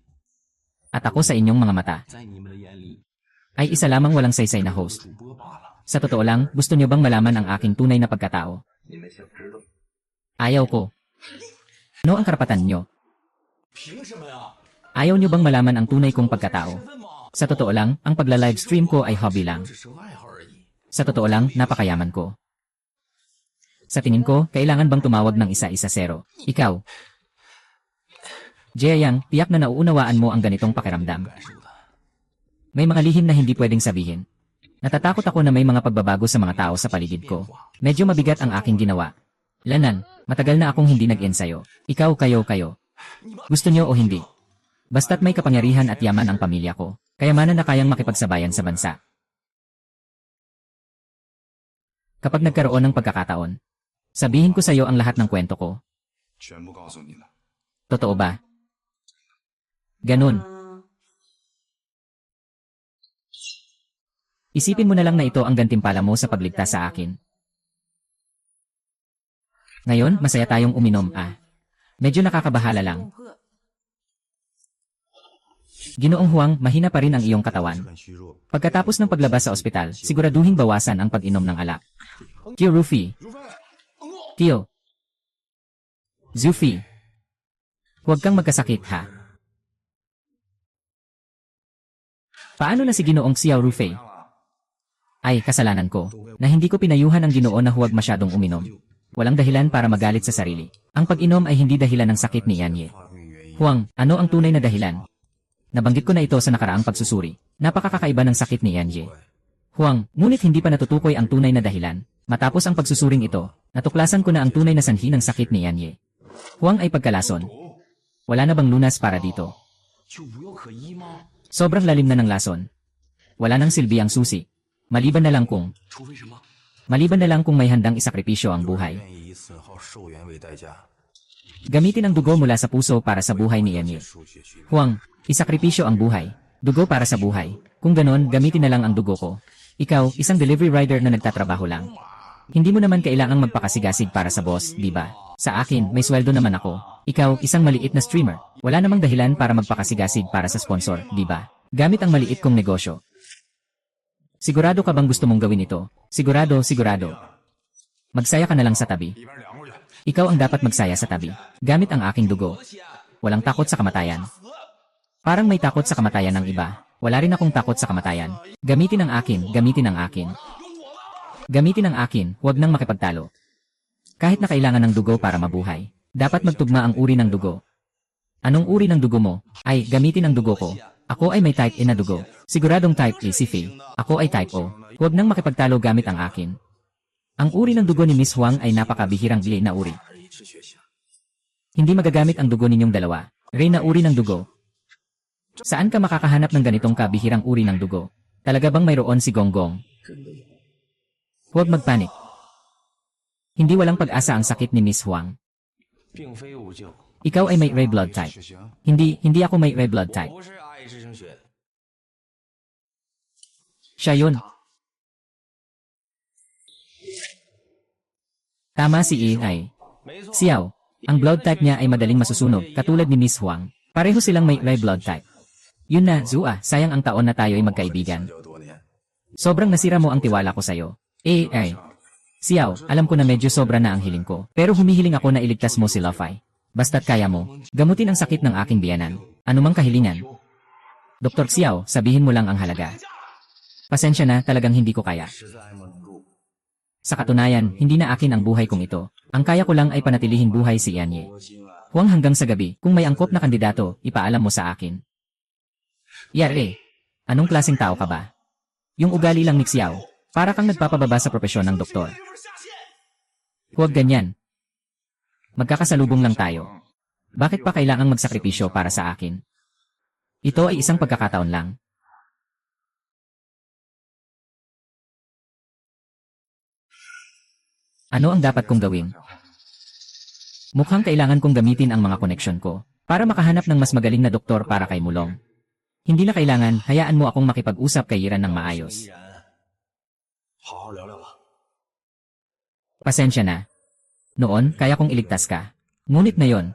A: At ako sa inyong mga mata,
C: 在你们的眼里，
A: ay isa lamang walang saysay na host.
C: 主播罢了。
A: Sa totoo lang, gusto niyo bang malaman ang aking tunay na pagkatao?
D: 你们想知道？
A: Ayaw ko. Ano ang karapatan niyo?
C: 凭什么呀？
A: Ayaw niyo bang malaman ang tunay kong pagkatao?
C: 身份吗？
A: Sa totoo lang, ang pagla-livestream ko ay hobby lang.
C: 只是爱好而已。
A: Sa totoo lang, napakayaman ko. Sa tingin ko, kailangan bang tumawag ng isa-isa 0? Ikaw. Jiayang, tiyak na nauunawaan mo ang ganitong pakiramdam.
C: 感受的。
A: May mga lihim na hindi pwedeng sabihin. Natatakot ako na may mga pagbabago sa mga tao sa paligid ko. Medyo mabigat ang aking ginawa. Lanan, matagal na akong hindi nag-ensayo. Ikaw, kayo. Gusto niyo o hindi? Basta't may kapangyarihan at yaman ang pamilya ko, kayamanan na kayang makipagsabayan sa bansa. Kapag nagkaroon ng pagkakataon, sabihin ko sa iyo ang lahat ng kwento ko.
H: 全部告诉你了。
A: Totoo ba? Ganun.
G: 嗯，
A: Isipin mo na lang na ito ang gantimpala mo sa pagligtas sa akin. Ngayon, masaya tayong uminom, ah. Medyo nakakabahala lang.
G: 攻破。
A: Ginoong Huang, mahina pa rin ang iyong katawan.
H: 很虚弱。
A: Pagkatapos ng paglabas sa ospital, siguraduhin bawasan ang pag-inom ng alak. Tio Rufy. Tio. Zufi. Huwag kang magkasakit ha. Paano na si Ginoong Xiao Rufei? Ay, kasalanan ko, na hindi ko pinayuhan ang Ginoo na huwag masyadong uminom. Walang dahilan para magalit sa sarili. Ang pag-inom ay hindi dahilan ng sakit ni Yanye.
H: 发病原因
A: Huang, ano ang tunay na dahilan? Nabanggit ko na ito sa nakaraang pagsusuri. Napakakakaiba ng sakit ni Yanye. Huang, ngunit hindi pa natutukoy ang tunay na dahilan. Matapos ang pagsusuring ito, natuklasan ko na ang tunay na sanhi ng sakit ni Yanye. Huang ay pagkalason. Wala na bang lunas para dito?
C: 就无药可医吗？
A: Sobrang lalim na ng lason. Wala nang silbi ang susi. Maliban na lang kung,
C: 除非什么？
A: maliban na lang kung may handang isakripisyo ang buhay.
H: 愿意以损耗寿元为代价，
A: Gamitin ang dugo mula sa puso para sa buhay ni Yanye.
H: 输血去
A: Huang, isakripisyo ang buhay. Dugo para sa buhay. Kung ganon, gamitin na lang ang dugo ko. Ikaw, isang delivery rider na nagtatrabaho lang. Hindi mo naman kailangang magpakasigasig para sa boss, di ba? Sa akin, may sweldo naman ako. Ikaw, isang maliit na streamer. Wala namang dahilan para magpakasigasig para sa sponsor, di ba? Gamit ang maliit kong negosyo. Sigurado ka bang gusto mong gawin ito? Sigurado, sigurado. Magsaya ka na lang sa tabi.
H: 一边凉过去。
A: Ikaw ang dapat magsaya sa tabi. Gamit ang aking dugo. Walang takot sa kamatayan. Parang may takot sa kamatayan ng iba. Wala rin akong takot sa kamatayan. Gamitin ang akin, gamitin ang akin. Gamitin ang akin, huwag nang makipagtalo. Kahit na kailangan ng dugo para mabuhay, dapat magtugma ang uri ng dugo. Anong uri ng dugo mo? Ay, gamitin ang dugo ko. Ako ay may type A na dugo. Siguradong type A si Faye. Ako ay type O. Huwag nang makipagtalo gamit ang akin. Ang uri ng dugo ni Miss Huang ay napakabihirang li na uri.
H: 还是一致血型。
A: Hindi magagamit ang dugo ninyong dalawa. Ray na uri ng dugo. Saan ka makakahanap ng ganitong kabihirang uri ng dugo? Talaga bang mayroon si Gonggong? Huwag magpanik. Hindi walang pag-asa ang sakit ni Miss Huang.
C: 并非无救。
A: Ikaw ay may red blood type.
H: 血型
A: Hindi ako may red blood
C: 我
A: type.
C: 不是阿 A 之生血，
A: Siya yun. Tama si E ay.
C: 没错。
A: Xiao. Ang blood type niya ay madaling masusunog, katulad ni Miss Huang. Pareho silang may red blood type. Yun na, Zua, sayang ang taon na tayo ay magkaibigan.
H: 交多年，
A: Sobrang nasira mo ang tiwala ko sa'yo. Ay. Xiao, alam ko na medyo sobra na ang hiling ko. Pero humihiling ako na iligtas mo si Lafay. Basta't kaya mo, gamutin ang sakit ng aking biyanan. Anumang kahilingan. Dr. Xiao, sabihin mo lang ang halaga. Pasensya na, talagang hindi ko kaya.
H: 实在挨不住。
A: Sa katunayan, hindi na akin ang buhay kong ito. Ang kaya ko lang ay panatilihin buhay si Yanye.
H: 我今晚
A: Huwag hanggang sa gabi, kung may angkop na kandidato, ipaalam mo sa akin. Yare, anong klaseng tao ka ba? Yung ugali lang ni Xiao, para kang nagpapababa sa propesyon ng doktor. Huwag ganyan. Magkakasalubong lang tayo. Bakit pa kailangang magsakripisyo para sa akin? Ito ay isang pagkakataon lang. Ano ang dapat kong gawin? Mukhang kailangan kong gamitin ang mga koneksyon ko para makahanap ng mas magaling na doktor para kay Mulong. Hindi na kailangan, hayaan mo akong makipag-usap kay Yiran ng maayos.
C: 依然，好好聊聊吧。
A: Pasensya na. Noon, kaya kong iligtas ka. Ngunit ngayon,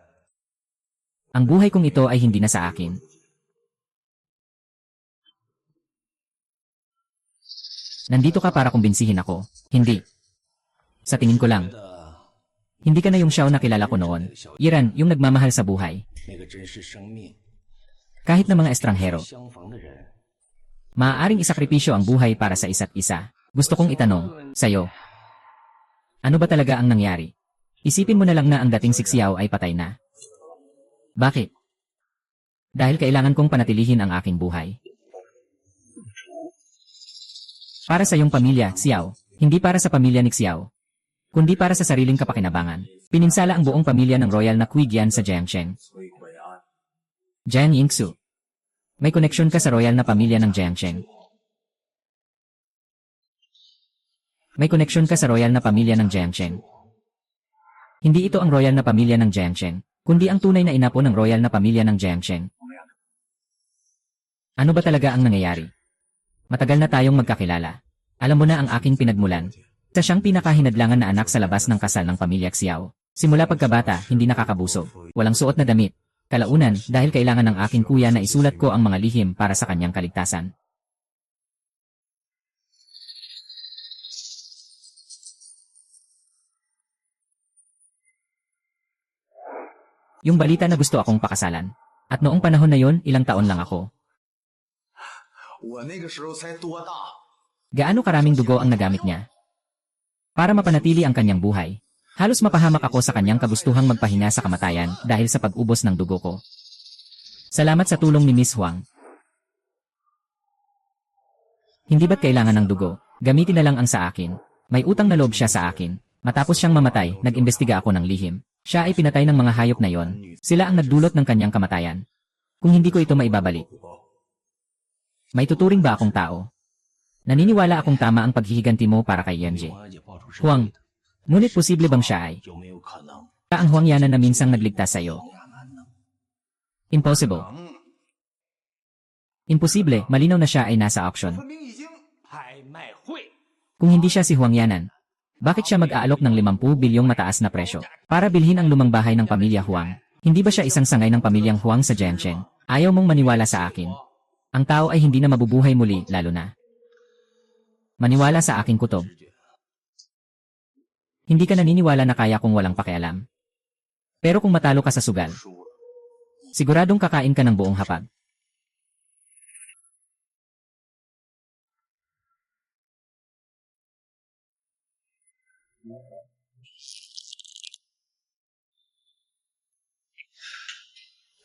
A: ang buhay kong ito ay hindi na sa akin. Nandito ka para kumbinsihin ako. Hindi. Sa tingin ko lang,
C: 觉得
A: hindi ka na yung Xiao na kilala ko noon. Yiran, yung nagmamahal sa buhay.
C: 那个真是生命
A: Kahit na mga estranghero,
C: 相逢的人，
A: maaaring isakripisyo ang buhay para sa isa't isa. Gusto kong itanong, sa'yo, ano ba talaga ang nangyari? Isipin mo na lang na ang dating si Xiao ay patay na. Bakit? Dahil kailangan kong panatilihin ang aking buhay. Para sa iyong pamilya, Xiao, hindi para sa pamilya ni Xiao, kundi para sa sariling kapakinabangan. Pininsala ang buong pamilya ng royal na Quigyan sa Jiangsheng.
H: 回归安。
A: Jiang Yingsu. May koneksyon ka sa royal na pamilya ng Jiangsheng. May koneksyon ka sa royal na pamilya ng Jiangsheng. Hindi ito ang royal na pamilya ng Jiangsheng, kundi ang tunay na inapo ng royal na pamilya ng Jiangsheng. Ano ba talaga ang nangyayari? Matagal na tayong magkakilala. Alam mo na ang aking pinagmulan. Sa siyang pinakahinadlangan na anak sa labas ng kasal ng pamilya Xiao. Simula pagkabata, hindi nakakabusog. Walang suot na damit. Kalaunan, dahil kailangan ng aking kuya na isulat ko ang mga lihim para sa kanyang kaligtasan. Yung balita na gusto akong pakasalan. At noong panahon na yon, ilang taon lang ako. Gaano karaming dugo ang nagamit niya? Para mapanatili ang kanyang buhay. Halos mapahamak ako sa kanyang kagustuhang magpahinga sa kamatayan dahil sa pag-ubos ng dugo ko. Salamat sa tulong ni Miss Huang. Hindi ba't kailangan ng dugo? Gamitin na lang ang sa akin. May utang na loob siya sa akin. Matapos siyang mamatay, nag-imbestiga ako ng lihim. Siya ay pinatay ng mga hayop na yon. Sila ang nagdulot ng kanyang kamatayan. Kung hindi ko ito maibabalik. May tuturing ba akong tao? Naniniwala akong tama ang paghihiganti mo para kay MJ. Huang, ngunit posible bang siya ay ang Huangyanan na minsang nagligtas sa iyo? Impossible. Imposible, malinaw na siya ay nasa auction. Kung hindi siya si Huangyanan, bakit siya mag-aalok ng 50 bilyong mataas na presyo para bilhin ang lumang bahay ng pamilya Huang? Hindi ba siya isang sangay ng pamilyang Huang sa Jiangchen? Ayaw mong maniwala sa akin. Ang tao ay hindi na mabubuhay muli, lalo na maniwala sa aking kutob. Hindi ka naniniwala na kaya kung walang pakialam. Pero kung matalo ka sa sugal, siguradong kakain ka ng buong hapag.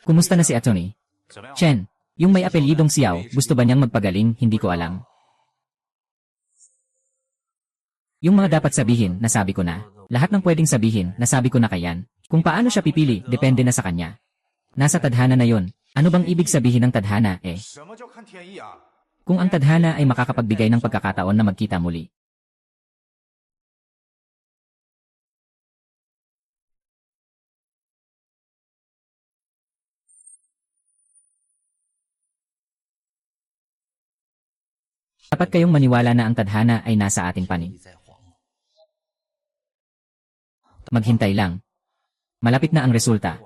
A: Kumusta na si Atty. Chen, yung may apelyidong Xiao, gusto ba niyang magpagaling? Hindi ko alam. Yung mga dapat sabihin, nasabi ko na. Lahat ng pwedeng sabihin, nasabi ko na kay Yan. Kung paano siya pipili, depende na sa kanya. Nasa tadhana na yon. Ano bang ibig sabihin ng tadhana, eh? Kung ang tadhana ay makakapagbigay ng pagkakataon na magkita muli. Dapat kayong maniwala na ang tadhana ay nasa ating panig. Maghintay lang. Malapit na ang resulta.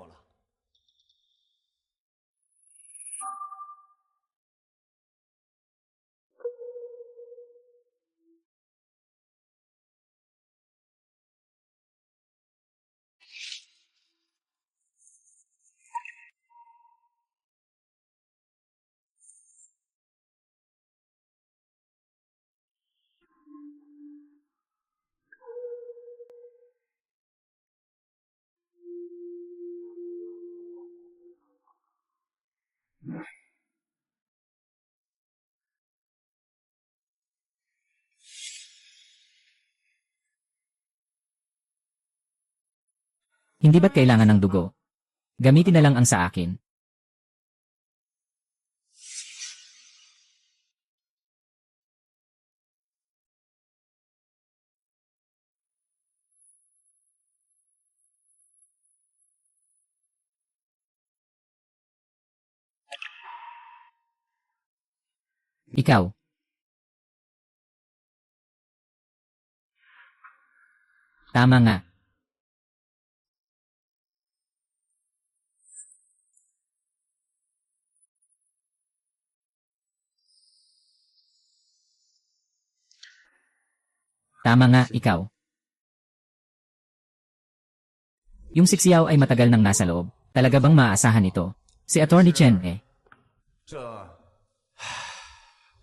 A: Hindi ba't kailangan ng dugo? Gamitin na lang ang sa akin. Ikaw. Tama nga. Tama nga, ikaw. Yung si Xiao ay matagal nang nasa loob. Talaga bang maaasahan ito? Si Atty. Chen, eh.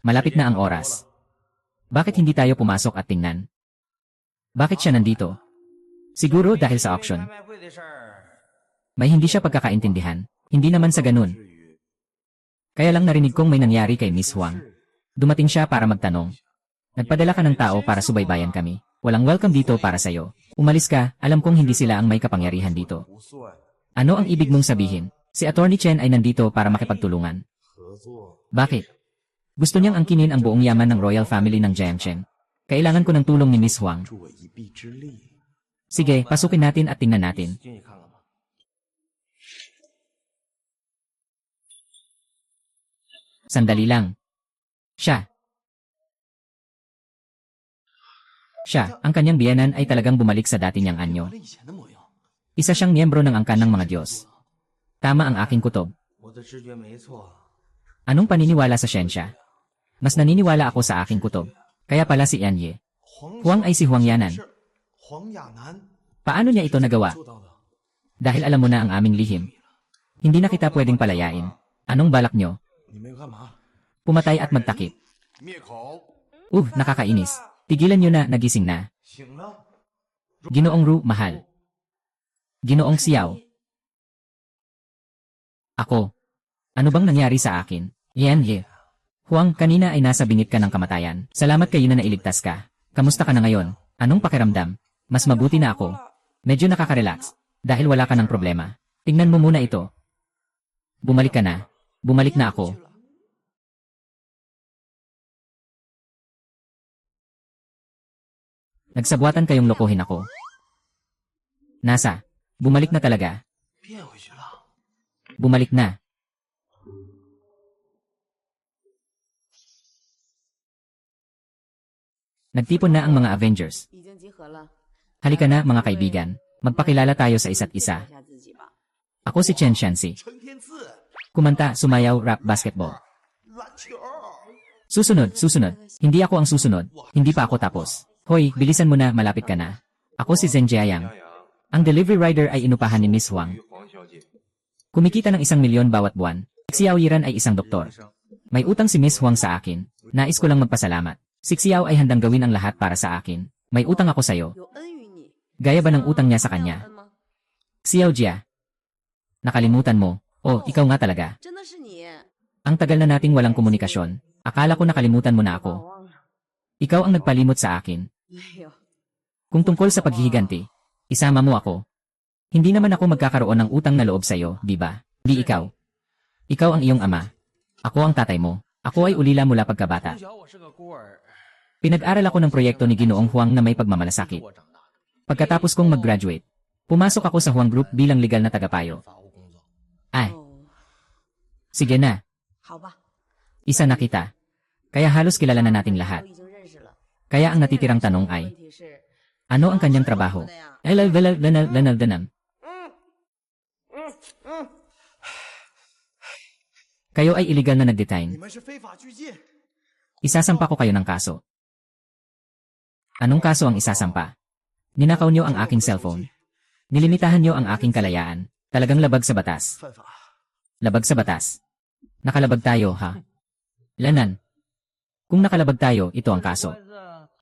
A: Malapit na ang oras. Bakit hindi tayo pumasok at tingnan? Bakit siya nandito? Siguro dahil sa auction. May hindi siya pagkakaintindihan. Hindi naman sa ganun. Kaya lang narinig kong may nangyari kay Miss Huang. Dumating siya para magtanong. Nagpadala ka ng tao para subaybayan kami. Walang welcome dito para sa'yo. Umalis ka, alam kong hindi sila ang may kapangyarihan dito. Ano ang ibig mong sabihin? Si Atty. Chen ay nandito para makipagtulungan. Bakit? Gusto niyang angkinin ang buong yaman ng royal family ng Jiangchen. Kailangan ko ng tulong ni Miss Huang. Sige, pasukin natin at tingnan natin. Sandali lang. Siya, ang kanyang biyanan ay talagang bumalik sa dati niyang anyo. Isa siyang miyembro ng angkan ng mga Diyos. Tama ang aking kutob.
C: 我的直觉没错。
A: Anong paniniwala sa siyensya? Mas naniniwala ako sa aking kutob. Kaya pala si Yanye. Huang ay si Huang Yanan.
H: 黄亚楠
A: Paano niya ito nagawa?
H: 做到的。
A: Dahil alam mo na ang aming lihim. Hindi na kita pwedeng palayain. Anong balak nyo?
H: 你们要干嘛？
A: Pumatay at magtakip.
H: 灭口。
A: Nakakainis. Tigilan nyo na, nagising na.
H: 醒了。
A: Ginoong Ru, mahal. Ginoong Xiao. Ako. Ano bang nangyari sa akin? Yanye. Huang, kanina ay nasa bingit ka ng kamatayan. Salamat kayo na nailigtas ka. Kamusta ka na ngayon? Anong pakiramdam? Mas mabuti na ako. Medyo nakaka-relax. Dahil wala ka ng problema. Tingnan mo muna ito. Bumalik ka na. Bumalik na ako. Nagsabwatan kayong lokohin ako. Nasa. Bumalik na talaga.
H: 变回去了。
A: Bumalik na. Nagtipon na ang mga Avengers.
G: 已经集合了。
A: Halika na mga kaibigan. Magpakilala tayo sa isa't
G: 介
A: isa.
G: 绍一下自己吧。
A: Ako si Chen Shanxi.
H: 陈天赐，
A: Kumanta, sumayaw, rap, basketball.
H: 篮球。
A: Susunod. Hindi ako ang susunod. Hindi pa ako tapos. Hoy, bilisan mo na, malapit ka na. Ako si Zhen Jiayang. Ang delivery rider ay inupahan ni Miss Huang.
H: 黄小姐，
A: Kumikita ng 1 milyon bawat buwan. Si Xiao Yiran ay isang doktor. May utang si Miss Huang sa akin. Nais ko lang magpasalamat. Si Xiao ay handang gawin ang lahat para sa akin. May utang ako sa'yo.
G: 有恩于你。
A: Gaya ba ng utang niya sa
G: 有
A: kanya?
G: 恩吗？
A: Xiao Jia. Nakalimutan mo. Oh, ikaw nga talaga.
G: 真的是你。
A: Ang tagal na nating walang komunikasyon. Akala ko nakalimutan mo na
G: 把
A: ako.
G: 我忘了。
A: Ikaw ang nagpalimot sa akin.
G: 没有。
A: Kung tungkol sa paghihiganti, isama mo ako. Hindi naman ako magkakaroon ng utang na loob sa'yo, di ba? Di ikaw. Ikaw ang iyong ama. Ako ang tatay mo. Ako ay ulila mula pagkabata.
C: 从小我是个孤儿，
A: Pinag-aral ako ng proyekto ni Ginoong Huang na may pagmamalasakit.
C: 我长大的，
A: Pagkatapos kong mag-graduate, pumasok ako sa Huang Group bilang legal na tagapayo.
C: 法务工作。
A: Ay,
G: 哦，
A: sige na.
G: 好吧。
A: Isa na kita. Kaya halos kilala na nating lahat.
G: 都已经认识了。
A: Kaya ang natitirang tanong ay,
G: 问题是，
A: ano ang kanyang trabaho? Danam. Kayo ay illegal na
H: 你
A: nag-detain.
H: 们是非法拘禁。
A: Isasampa ko kayo ng kaso. Anong kaso ang isasampa? Ninakaw niyo ang aking cellphone. Nilimitahan niyo ang aking kalayaan. Talagang labag sa batas.
H: 犯法。
A: Labag sa batas. Nakalabag tayo, ha? Lanan. Kung nakalabag tayo, ito ang kaso.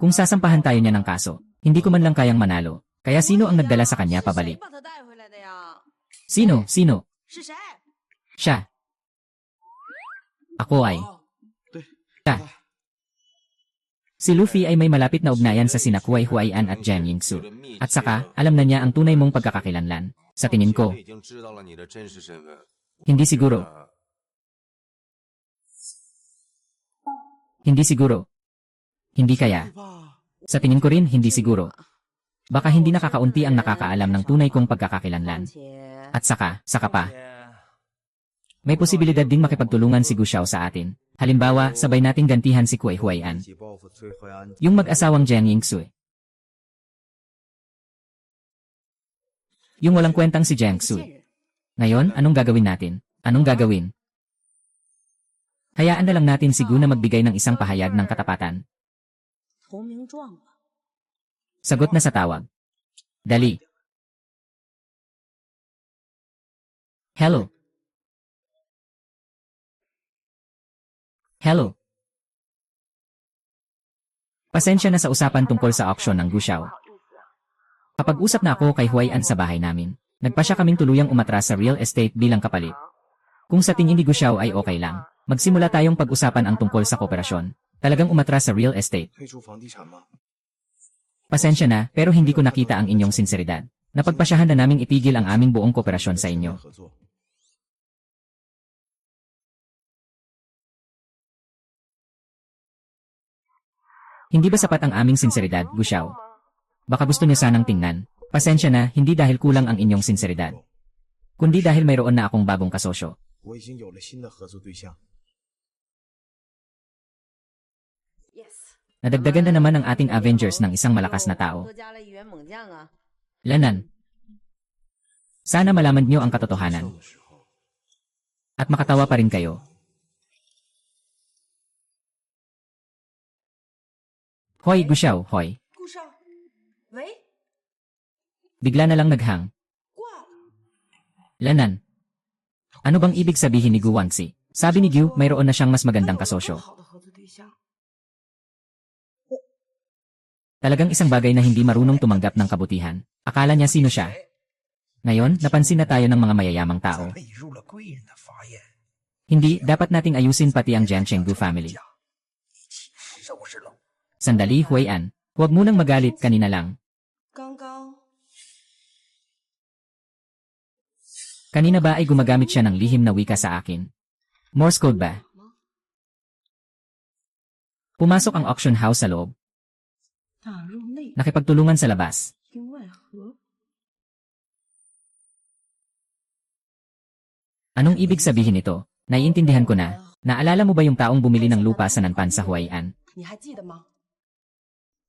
A: Kung sasampahan tayo niya ng kaso, hindi ko man lang kayang manalo. Kaya sino ang nagdala sa kanya
G: 谁
A: pabalik?
G: 把他带回来的呀？
A: Sino?
G: 是谁？
A: Siya. Ako ay.
H: 对。
A: Siya. Si Luffy ay may malapit na ugnayan sa sina Kuai Huaian at Jiang Yingsu. At saka, alam na niya ang tunay mong pagkakakilanlan. Sa tingin ko,
I: 已经知道了你的真实身份。
A: hindi siguro. Hindi siguro. Hindi kaya.
H: 吧，
A: Sa tingin ko rin, hindi siguro. Baka hindi nakakaunti ang nakakaalam ng tunay kong pagkakakilanlan.
G: 且
A: At saka pa, may posibilidad ding makipagtulungan si Gu Xiao sa atin. Halimbawa, sabay nating gantihan si Kuai Huaian.
H: 一起报复崔怀安。
A: Yung mag-asawang Jiang Yingsu. Yung walang kwentang si Jiang
G: 见
A: Su.
G: 人，
A: Ngayon, anong gagawin natin? Anong gagawin? Hayaan na lang natin si Gu na magbigay ng isang pahayag ng katapatan.
G: 投名状吧。
A: Sagot na sa tawag. Dali. Hello. Hello. Pasensya na sa usapan tungkol sa auction ng Gu Xiao. Kapag-usap na ako kay Huaian sa bahay namin. Nagpa siya kaming tuluyang umatras sa real estate bilang kapalit. Kung sa tingin ni Gu Xiao ay okay lang, magsimula tayong pag-usapan ang tungkol sa kooperasyon. Talagang umatras sa real estate.
H: 退出房地产吗？
A: Pasensya na, pero hindi ko nakita ang inyong sinseridad. Napagpasyahan na naming itigil ang aming buong kooperasyon sa inyo.
H: 合作。
A: Hindi ba sapat ang aming sinseridad, Gu Xiao? Baka gusto niyo sanang tingnan. Pasensya na, hindi dahil kulang ang inyong sinseridad. Kundi dahil mayroon na akong bagong kasosyo.
H: 我已经有了新的合作对象。
G: Yes。
A: Nadagdagan na naman ang ating Avengers ng isang malakas na tao.
G: 多加了一员猛将啊！
A: Lanan. Sana malaman niyo ang katotohanan. At makatawa pa rin kayo. Hoy, Guxiao, hoy.
G: 顾少，喂，
A: Bigla na lang naghang.
G: 挂了。
A: Lanan. Ano bang ibig sabihin ni Gu Wangxi? Sabi ni Gu, mayroon na siyang mas magandang kasosyo.
G: 好的合作对象。
A: Talagang isang bagay na hindi marunong tumanggap ng kabutihan. Akala niya sino siya. Ngayon, napansin na tayo ng mga mayayamang tao.
D: 累入了贵人的法眼，
A: Hindi, dapat nating ayusin pati ang Jiang Chengdu family.
D: 收拾了。
A: Sandali, Huayan. Huwag munang magalit, kanina lang.
G: 刚刚
A: Kanina ba ay gumagamit siya ng lihim na wika sa akin? Morse code ba? Pumasok ang auction house sa loob.
G: 打入内
A: Nakipagtulungan sa labas.
G: 应外合，
A: Anong ibig sabihin ito? Naiintindihan ko na. Naalala mo ba yung taong bumili ng lupa sa Nanpan sa Huayan?
G: 你还记得吗？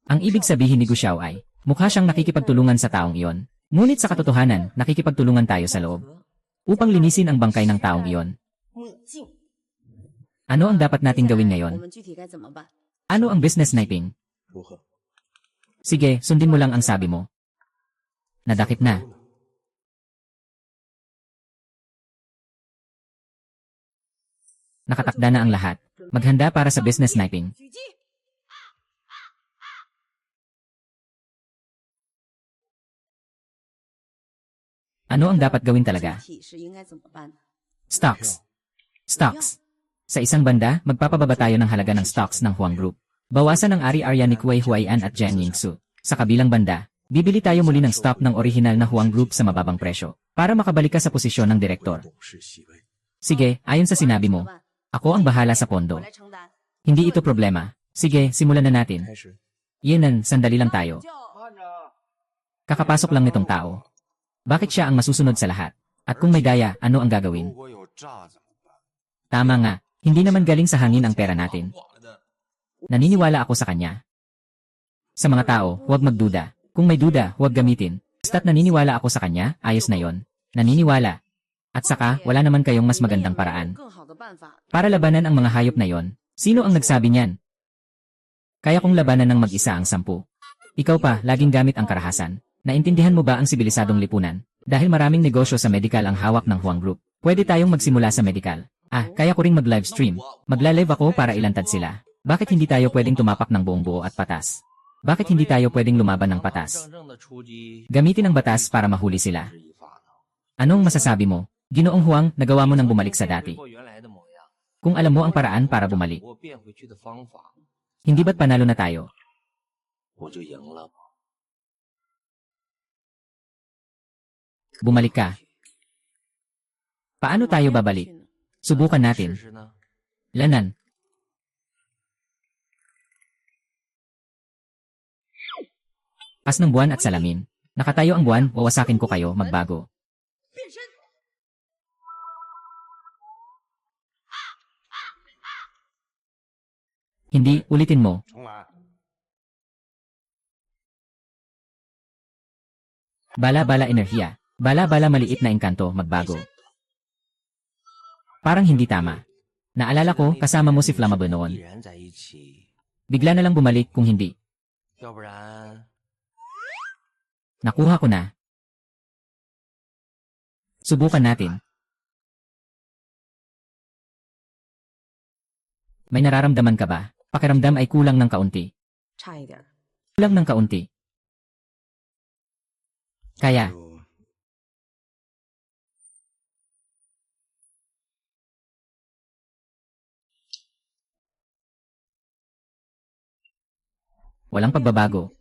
A: Ang ibig sabihin ni Gu Xiao ay, mukha siyang nakikipagtulungan sa taong iyon. Ngunit sa katotohanan, nakikipagtulungan tayo sa loob. Upang linisin ang bangkay ng taong iyon.
G: 你静。
A: Ano ang dapat nating gawin ngayon?
F: 我们具体该怎么办？
A: Ano ang business sniping?
H: 如何？
A: Sige, sundin mo lang ang sabi mo. Nadakip na. Nakatakda na ang lahat. Maghanda para sa business sniping.
G: 狙击！
A: Ano ang dapat gawin talaga?
F: 具体是应该怎么办？
A: Stocks. Stocks. Sa isang banda, magpapababa tayo ng halaga ng stocks ng Huang Group. Bawasan ang ari-arya ni Kuei Huaian at Jiang Yingsu. Sa kabilang banda, bibili tayo muli ng stock ng orihinal na Huang Group sa mababang presyo para makabalik ka sa posisyon ng direktor.
H: 董事席位，
A: Sige, ayon sa sinabi mo, ako ang bahala sa pondo.
F: 我来承担。
A: Hindi ito problema. Sige, simulan na natin.
H: 开始。
A: Yenan, sandali lang tayo.
G: 叫
A: Kakapasok lang nitong tao. Bakit siya ang masusunod sa lahat? At kung may daya, ano ang
I: 如
A: gagawin?
I: 果有诈怎么办？
A: Tama nga, hindi naman galing sa hangin ang pera natin.
I: 谎的，
A: Naniniwala ako sa kanya. Sa mga tao, huwag magduda. Kung may duda, huwag gamitin. Basta't naniniwala ako sa kanya, ayos na yon. Naniniwala. At saka, wala naman kayong mas magandang paraan
F: 更好的办法。
A: para labanan ang mga hayop na yon. Sino ang nagsabi niyan? Kaya kong labanan ng mag-isa ang 10. Ikaw pa, laging gamit ang karahasan. Naintindihan mo ba ang sibilisadong lipunan? Dahil maraming negosyo sa medical ang hawak ng Huang Group, pwede tayong magsimula sa medical. Kaya ko ring mag-livestream. Magla-live ako para ilantad sila. Bakit hindi tayo pwedeng tumapak ng buong buo at patas? Bakit hindi tayo pwedeng lumaban ng patas?
C: 正正的出击
A: Gamitin ang batas para mahuli sila.
C: 是一发呢。
A: Anong masasabi mo? Ginoong Huang, nagawa mo nang bumalik sa dati.
C: 回过原来的模样，
A: Kung alam mo ang paraan para bumalik,
C: 我变回去的方法，
A: hindi ba't panalo na tayo?
C: 我就赢了吗？
A: Bumalik ka. Paano tayo babalik? Subukan
C: 试
A: natin.
C: 试呢？
A: Lanan. Pas ng buwan at salamin. Nakatayo ang buwan, wawasakin ko kayo, magbago.
G: 变身。
A: Hindi, ulitin mo.
I: 重来。
A: Bala-bala enerhiya. Bala-bala maliit na engkanto, magbago. Parang hindi tama. Naalala ko, kasama mo si Flammable
C: 必
A: noon.
C: 然在一起，
A: Bigla na lang bumalik kung hindi.
C: 要不然
A: Nakuha ko na. Subukan natin. May nararamdaman ka ba? Pakiramdam ay kulang ng kaunti.
G: 差一点儿。
A: Kulang ng kaunti. Kaya,
H: 就
A: walang pagbabago.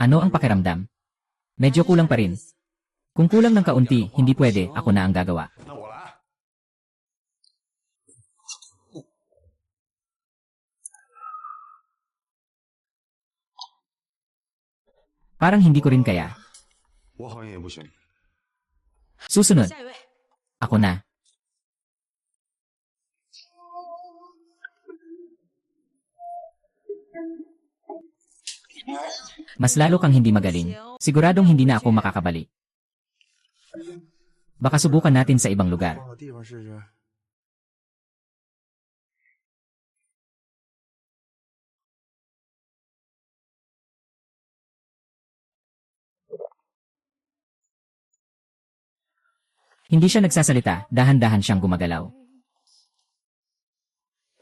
A: Ano ang pakiramdam? Medyo kulang pa rin. Kung kulang ng kaunti, hindi pwede, ako na ang gagawa.
I: 那我来。
A: Parang hindi ko rin kaya.
I: 我好像也不行。
A: Susunod,
G: 下一位，
A: ako na. Mas lalo kang hindi magaling. Siguradong hindi na ako makakabalik. Baka subukan natin sa ibang lugar.
I: 换个地方试试。
A: Hindi siya nagsasalita, dahan-dahan siyang gumagalaw.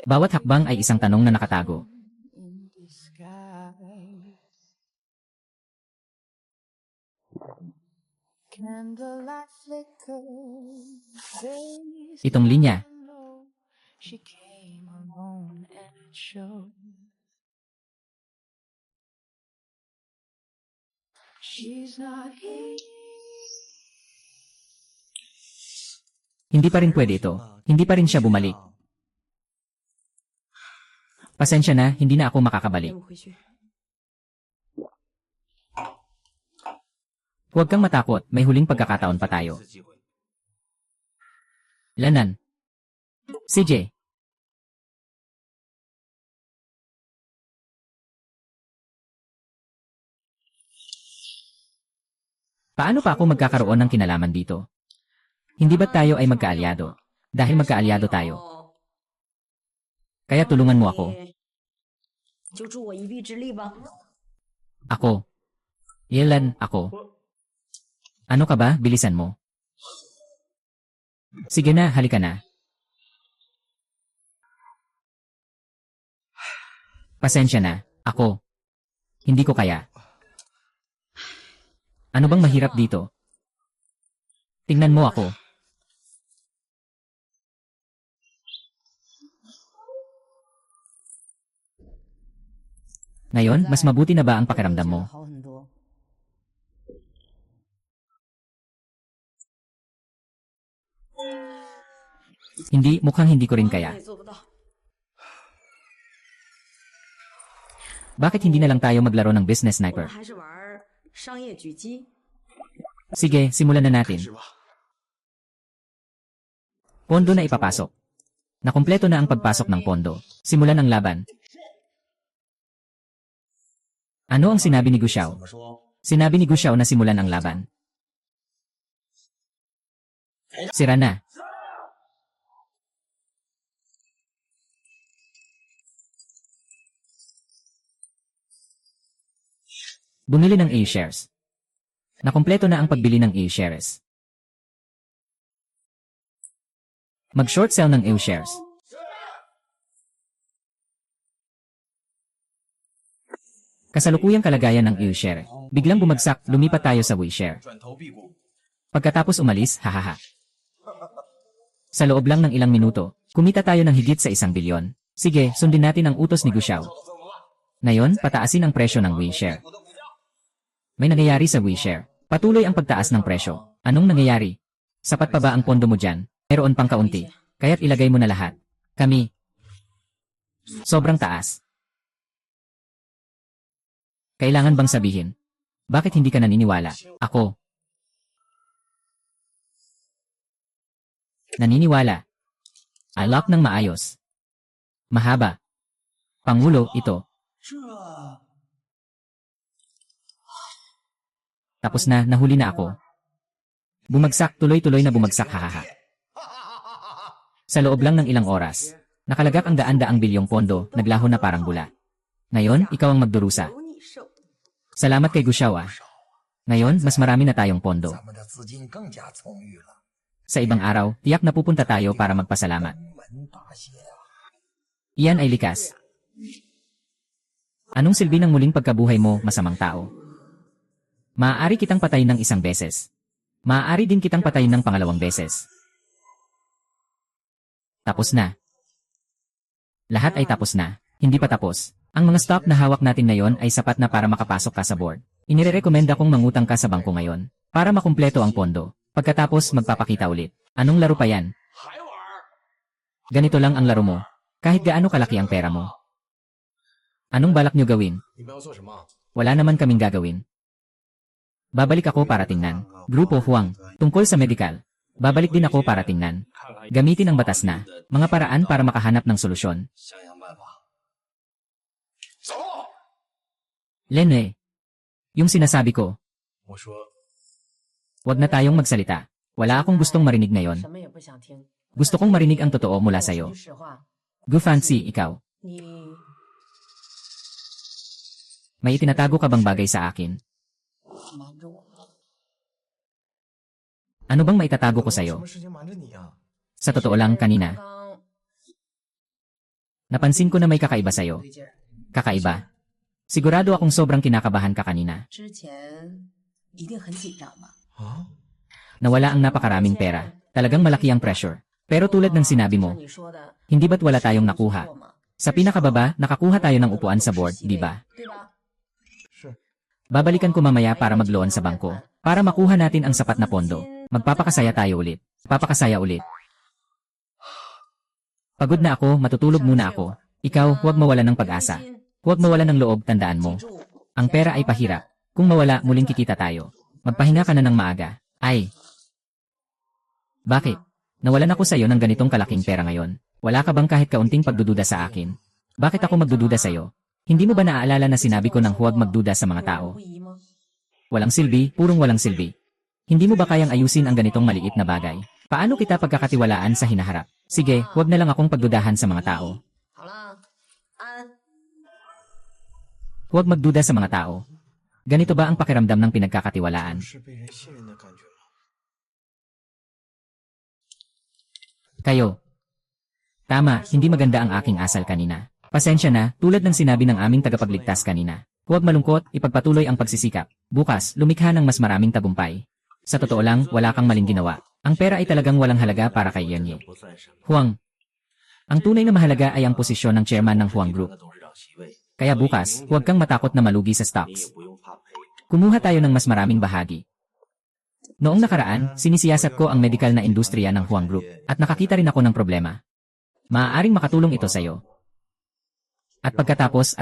A: Bawat hakbang ay isang tanong na nakatago. Itong linya. Hindi pa rin pwede ito. Hindi pa rin siya bumalik. Pasensya na, hindi na ako makakabalik.
G: 我回去。
A: Huwag kang matakot, may huling pagkakataon pa tayo.
C: 次机会。
A: Lanan. CJ. Paano pa ako magkakaroon ng kinalaman dito? Hindi ba tayo ay magkaalyado? Dahil magkaalyado tayo. Kaya tulungan mo ako.
G: 就助我一臂之力吧。
A: Ako. Yelan, ako. Ano ka ba? Bilisan mo. Sige na, halika na. Pasensya na. Ako. Hindi ko kaya. Ano bang mahirap dito? Tingnan mo ako. Ngayon, mas mabuti na ba ang pakiramdam mo?
G: 好很多。
A: Hindi, mukhang hindi ko rin kaya.
G: 也做不到。
A: Bakit hindi na lang tayo maglaro ng business
G: 我
A: sniper?
G: 们还是玩商业狙击。
A: Sige, simulan na natin.
I: 是吧？
A: Pondo na ipapasok. Nakumpleto na ang pagpasok ng pondo. Simulan ang laban. Ano ang sinabi ni Gu Xiao?
C: 怎么说？
A: Sinabi ni Gu Xiao na simulan ang laban. Sira na. Bumili ng A-shares. Nakumpleto na ang pagbili ng A-shares. Mag-short sell ng A-shares. Kasalukuyang kalagayan ng A-share. Biglang bumagsak, lumipat tayo sa W-share.
C: 转头辟谷。
A: Pagkatapos umalis, hahaha. Sa loob lang ng ilang minuto, kumita tayo ng higit sa 1 bilyon. Sige, sundin natin ang utos ni Gu Xiao. Ngayon, pataasin ang presyo ng W-share. May nangyayari sa W-share. Patuloy ang pagtaas ng presyo. Anong nangyayari? Sapat pa ba ang pondo mo dyan? Meron pang kaunti. Kaya't ilagay mo na lahat. Kami. Sobrang taas. Kailangan bang sabihin? Bakit hindi ka naniniwala? Ako. Naniniwala. I lock ng maayos. Mahaba. Pangulo, ito.
C: 这
A: Tapos na, nahuli na ako. Bumagsak, tuloy-tuloy na bumagsak, hahaha. Sa loob lang ng ilang oras, nakalagak ang daan-daang bilyong pondo, naglaho na parang bula. Ngayon, ikaw ang magdurusa.
G: 有你受。
A: Salamat kay Gu Xiao ah. Ngayon, mas marami na tayong pondo.
D: 咱们的资金更加充裕了，
A: Sa ibang araw, tiyak na pupunta tayo para magpasalamat.
D: 门大谢啊！
A: Iyan ay likas. Anong silbi ng muling pagkabuhay mo, masamang tao? Maaari kitang patayin ng 1 beses. Maaari din kitang patayin ng 2 beses. Tapos na. Lahat ay tapos na. Hindi pa tapos. Ang mga stock na hawak natin ngayon ay sapat na para makapasok ka sa board. Inirerekomenda kong mangutang ka sa bangko ngayon para makumpleto ang pondo. Pagkatapos magpapakita ulit. Anong laro pa yan? Ganito lang ang laro mo. Kahit gaano kalaki ang pera mo. Anong balak nyo gawin?
I: 你们要做什么？
A: Wala naman kaming gagawin. Babalik ako para tingnan. Grupo Huang, tungkol sa medical. Babalik din ako para tingnan. Gamitin ang batas na, mga paraan para makahanap ng solusyon.
C: 想想办法。
A: Lene, yung sinasabi ko,
I: 我说
A: wag na tayong magsalita. Wala akong gustong marinig ngayon.
G: 什么也不想听。
A: Gusto kong marinig ang totoo mula
G: 说
A: sa'yo.
G: 句实话，
A: Gu Fancy, ikaw.
G: 你
A: May itinatago ka bang bagay sa akin?
G: 瞒着我。
A: Ano bang maitatago ko
H: 什
A: sa'yo?
H: 么事情瞒着你啊？
A: Sa totoo lang, kanina.
G: 刚
A: Napansin ko na may kakaiba
G: 不
A: sa'yo.
G: 对劲儿，
A: Kakaiba. Sigurado akong sobrang kinakabahan ka kanina.
G: 之前一定很紧张吧？
H: 啊？
A: Nawala ang napakaraming pera. Talagang malaki ang pressure. Pero tulad ng sinabi mo,
G: 就像你说的，
A: hindi ba't wala tayong nakuha?
G: 错嘛
A: Sa pinakababa, nakakuha tayo ng upuan sa board, di ba?
G: 对吧？
H: 是。
A: Babalikan ko mamaya para magloan sa bangko. Para makuha natin ang sapat na pondo. Magpapakasaya tayo ulit. Papakasaya ulit. Pagod na ako, matutulog muna ako. Ikaw, huwag mawalan ng pag-asa. Huwag mawalan ng loob, tandaan mo.
G: 记住，
A: Ang pera ay pahirap. Kung mawala, muling kikita tayo. Magpahinga ka na ng maaga. Ay. Bakit? Nawalan ako sa'yo ng ganitong kalaking pera ngayon. Wala ka bang kahit kaunting pagdududa sa akin? Bakit ako magdududa sa'yo? Hindi mo ba naaalala na sinabi ko nang huwag magduda sa mga
G: 有人
A: tao?
G: 不疑吗？
A: Walang silbi, purong walang silbi. Hindi mo ba kayang ayusin ang ganitong maliit na bagay? Paano kita pagkakatiwalaan sa hinaharap? Sige, huwag na lang akong pagdudahan sa mga tao.
G: 好了，安。
A: Huwag magduda sa mga tao. Ganito ba ang pakiramdam ng pinagkakatiwalaan?
H: 是被人信任的感觉吗？
A: Kayo. Tama, hindi maganda ang aking asal kanina. Pasensya na, tulad ng sinabi ng aming tagapagligtas kanina. Huwag malungkot, ipagpatuloy ang pagsisikap. Bukas, lumikha ng mas maraming tagumpay. Sa totoo lang, wala kang maling ginawa. Ang pera ay talagang walang halaga para kay Yenye.
C: 不算什么。
A: Huang. Ang tunay na mahalaga ay ang posisyon ng chairman ng Huang Group.
C: 董事长席位，
A: Kaya bukas, huwag kang matakot na malugi sa
C: 你也
A: stocks.
C: 不用怕赔。
A: Kumuha tayo ng mas maraming bahagi. Noong nakaraan, sinisiyasat ko ang medical na industriya ng Huang Group at nakakita rin ako ng problema. Maaaring makatulong ito sa'yo. At pagkatapos,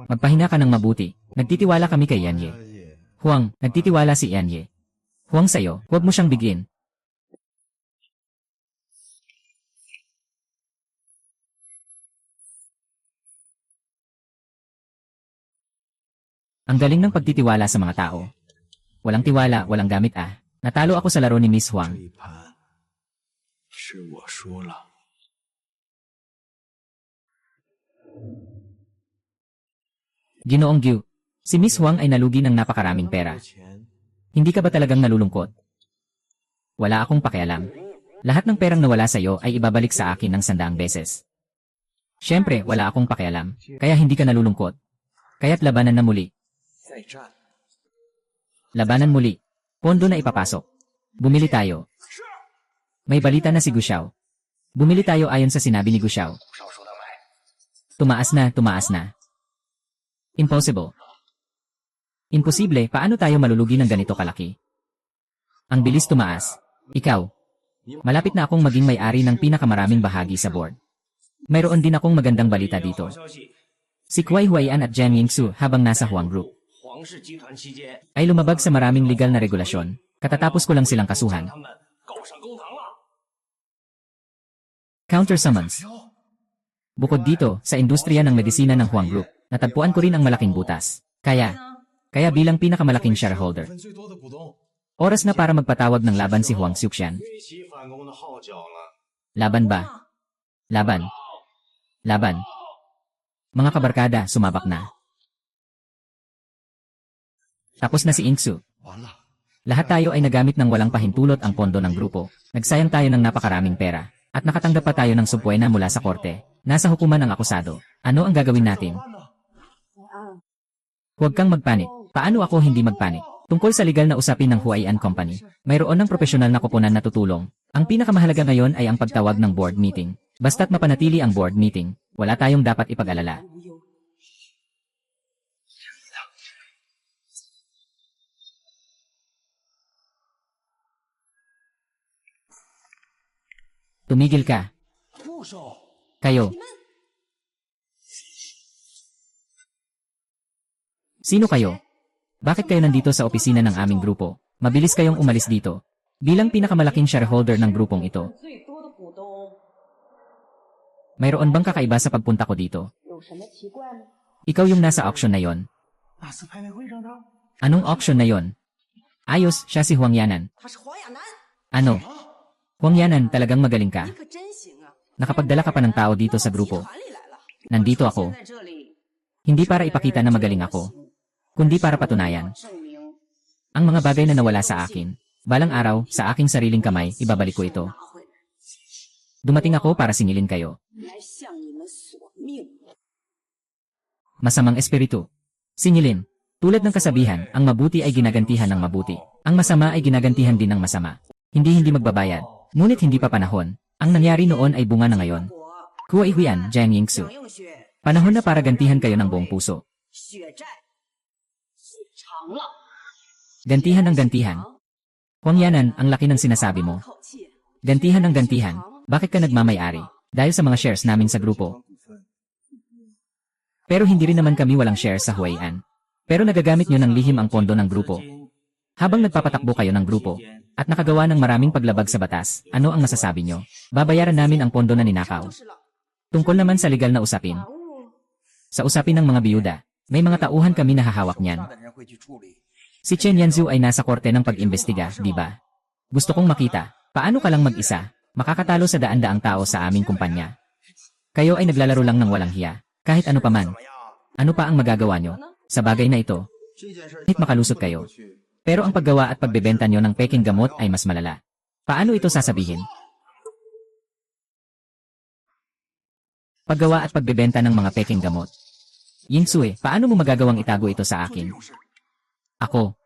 A: magpahinga ka ng mabuti. Nagtitiwala kami kay Yenye. Huang, nagtitiwala si Yenye. Huang sa'yo, huwag mo siyang bigin. Ang galing ng pagtitiwala sa mga tao. Walang tiwala, walang gamit ah. Natalo ako sa laro ni Miss
I: 这
A: Huang.
I: 一盘是我输了。
A: Ginoong Gyu, si Miss Huang ay nalugi ng napakaraming pera.
H: 有钱，
A: Hindi ka ba talagang nalulungkot? Wala akong pakialam. Lahat ng perang nawala sa'yo ay ibabalik sa akin ng 100 beses. Siyempre, wala akong pakialam, kaya hindi ka nalulungkot. Kaya't labanan na muli.
H: 再战。
A: Labanan muli. Pondo na ipapasok. Bumili tayo. May balita na si Guxiao. Bumili tayo ayon sa sinabi ni Guxiao. Tumaas na, tumaas na. Impossible. Imposible, paano tayo malulugi ng ganito kalaki? Ang bilis tumaas. Ikaw. Malapit na akong maging may-ari ng pinakamaraming bahagi sa board. Mayroon din akong magandang balita dito. Si Kuai Huaian at Jiang Yingsu habang nasa Huang Group
C: 皇氏集团期间，
A: ay lumabag sa maraming legal na regulasyon. Katatapos ko lang silang kasuhan.
C: 他们告上公堂了。
A: Counter summons. Bukod dito, sa industriya ng medisina ng Huang Group, natagpuan ko rin ang malaking butas. Kaya bilang pinakamalaking shareholder,
H: 分最多的股东，
A: oras na para magpatawag ng laban si Huang Xiuxian.
I: 吹起反攻的号角了。
A: Laban ba? Laban. Laban. Mga kabarkada, sumabak na. Tapos na si Ingsu.
I: 完了，
A: Lahat tayo ay nagamit ng walang pahintulot ang pondo ng grupo. Nagsayang tayo ng napakaraming pera. At nakatanggap pa tayo ng subpuena mula sa korte. Nasa hukuman ang akusado. Ano ang gagawin natin? Huwag kang magpanik. Paano ako hindi magpanik? Tungkol sa legal na usapin ng Huaian Company, mayroon ng profesional na koponan na tutulong. Ang pinakamahalaga ngayon ay ang pagtawag ng board meeting. Basta't mapanatili ang board meeting, wala tayong dapat ipag-alala. Tumigil ka. Kayo. Sino kayo? Bakit kayo nandito sa opisina ng aming grupo? Mabilis kayong umalis dito. Bilang pinakamalaking shareholder ng grupong ito,
G: 最多的股东
A: mayroon bang kakaiba sa pagpunta ko dito?
G: 有什么奇怪吗？
A: Ikaw yung nasa auction na yon.
H: 那次拍卖会上的，
A: Anong auction na yon? Ayos, siya si Huang Yanan.
G: 他是黄亚楠，
A: Ano? Huang Yanan, talagang magaling ka.
G: 你可真行啊！
A: Nakapagdala ka pa ng tao dito sa grupo.
G: 团里来了，
A: Nandito ako.
G: 现在这里
A: Hindi para ipakita na magaling ako, kundi para patunayan.
G: 证明
A: Ang mga bagay na nawala sa akin, balang araw, sa aking sariling kamay, ibabalik ko ito.
G: 拿回来，
A: Dumating ako para singilin kayo.
G: 来向你们索命。
A: Masamang espiritu. Singilin. Tulad ng kasabihan, ang mabuti ay ginagantihan ng mabuti. Ang masama ay ginagantihan din ng masama. Hindi magbabayad. Ngunit hindi pa panahon. Ang nangyari noon ay bunga na ngayon.
G: 我
A: Kuwa Ihuyan, Jiang Yingsu.
G: 想用血，
A: Panahon na para gantihan kayo ng buong puso.
G: 血债血偿了。
A: Gantihan ng gantihan. Huang Yanan, ang laki ng sinasabi mo.
G: 口气，
A: Gantihan ng gantihan. Bakit ka nagmamayari? Dahil sa mga shares namin sa grupo. Pero hindi rin naman kami walang shares sa Huayan. Pero nagagamit nyo ng lihim ang pondo ng grupo. Habang nagpapatakbo kayo ng grupo, at nakagawa ng maraming paglabag sa batas, ano ang masasabi nyo? Babayaran namin ang pondo na ninakaw.
G: 就是了。
A: Tungkol naman sa legal na usapin.
G: 法务
A: Sa usapin ng mga biyuda, may mga tauhan kami na hahawak
D: 手
A: niyan.
D: 上的人会去处理。
A: Si Chen Yanzhu ay nasa korte ng pag-imbestiga, di ba? Gusto kong makita, paano ka lang mag-isa, makakatalo sa daan-daang tao sa aming kumpanya. Kayo ay naglalaro lang ng walang hiya, kahit ano pa man. Ano pa ang magagawa nyo? Sa bagay na ito,
H: 这件事
A: kahit makalusot kayo. Pero ang paggawa at pagbebenta nyo ng peking gamot ay mas malala. Paano ito sasabihin? Paggawa at pagbebenta ng mga peking gamot. Yingsue, paano mo magagawang itago ito sa akin? Ako.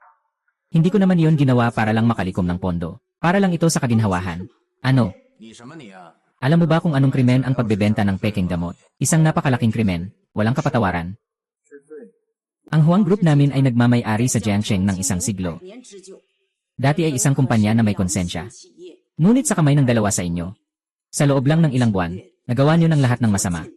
A: Hindi ko naman iyon ginawa para lang makalikom ng pondo. Para lang ito sa kaginhawahan. Ano?
C: 你什么你啊？
A: Alam mo ba kung anong krimen ang pagbebenta ng peking gamot? Isang napakalaking krimen. Walang kapatawaran. Ang Huang Group namin ay nagmamay-ari sa Jiangsheng ng isang siglo.
G: 年之久，
A: Dati ay isang kumpanya na may konsensya.
G: 企业
A: Ngunit sa kamay ng dalawa sa inyo. Sa loob lang ng ilang buwan, nagawa niyo ng lahat ng masama.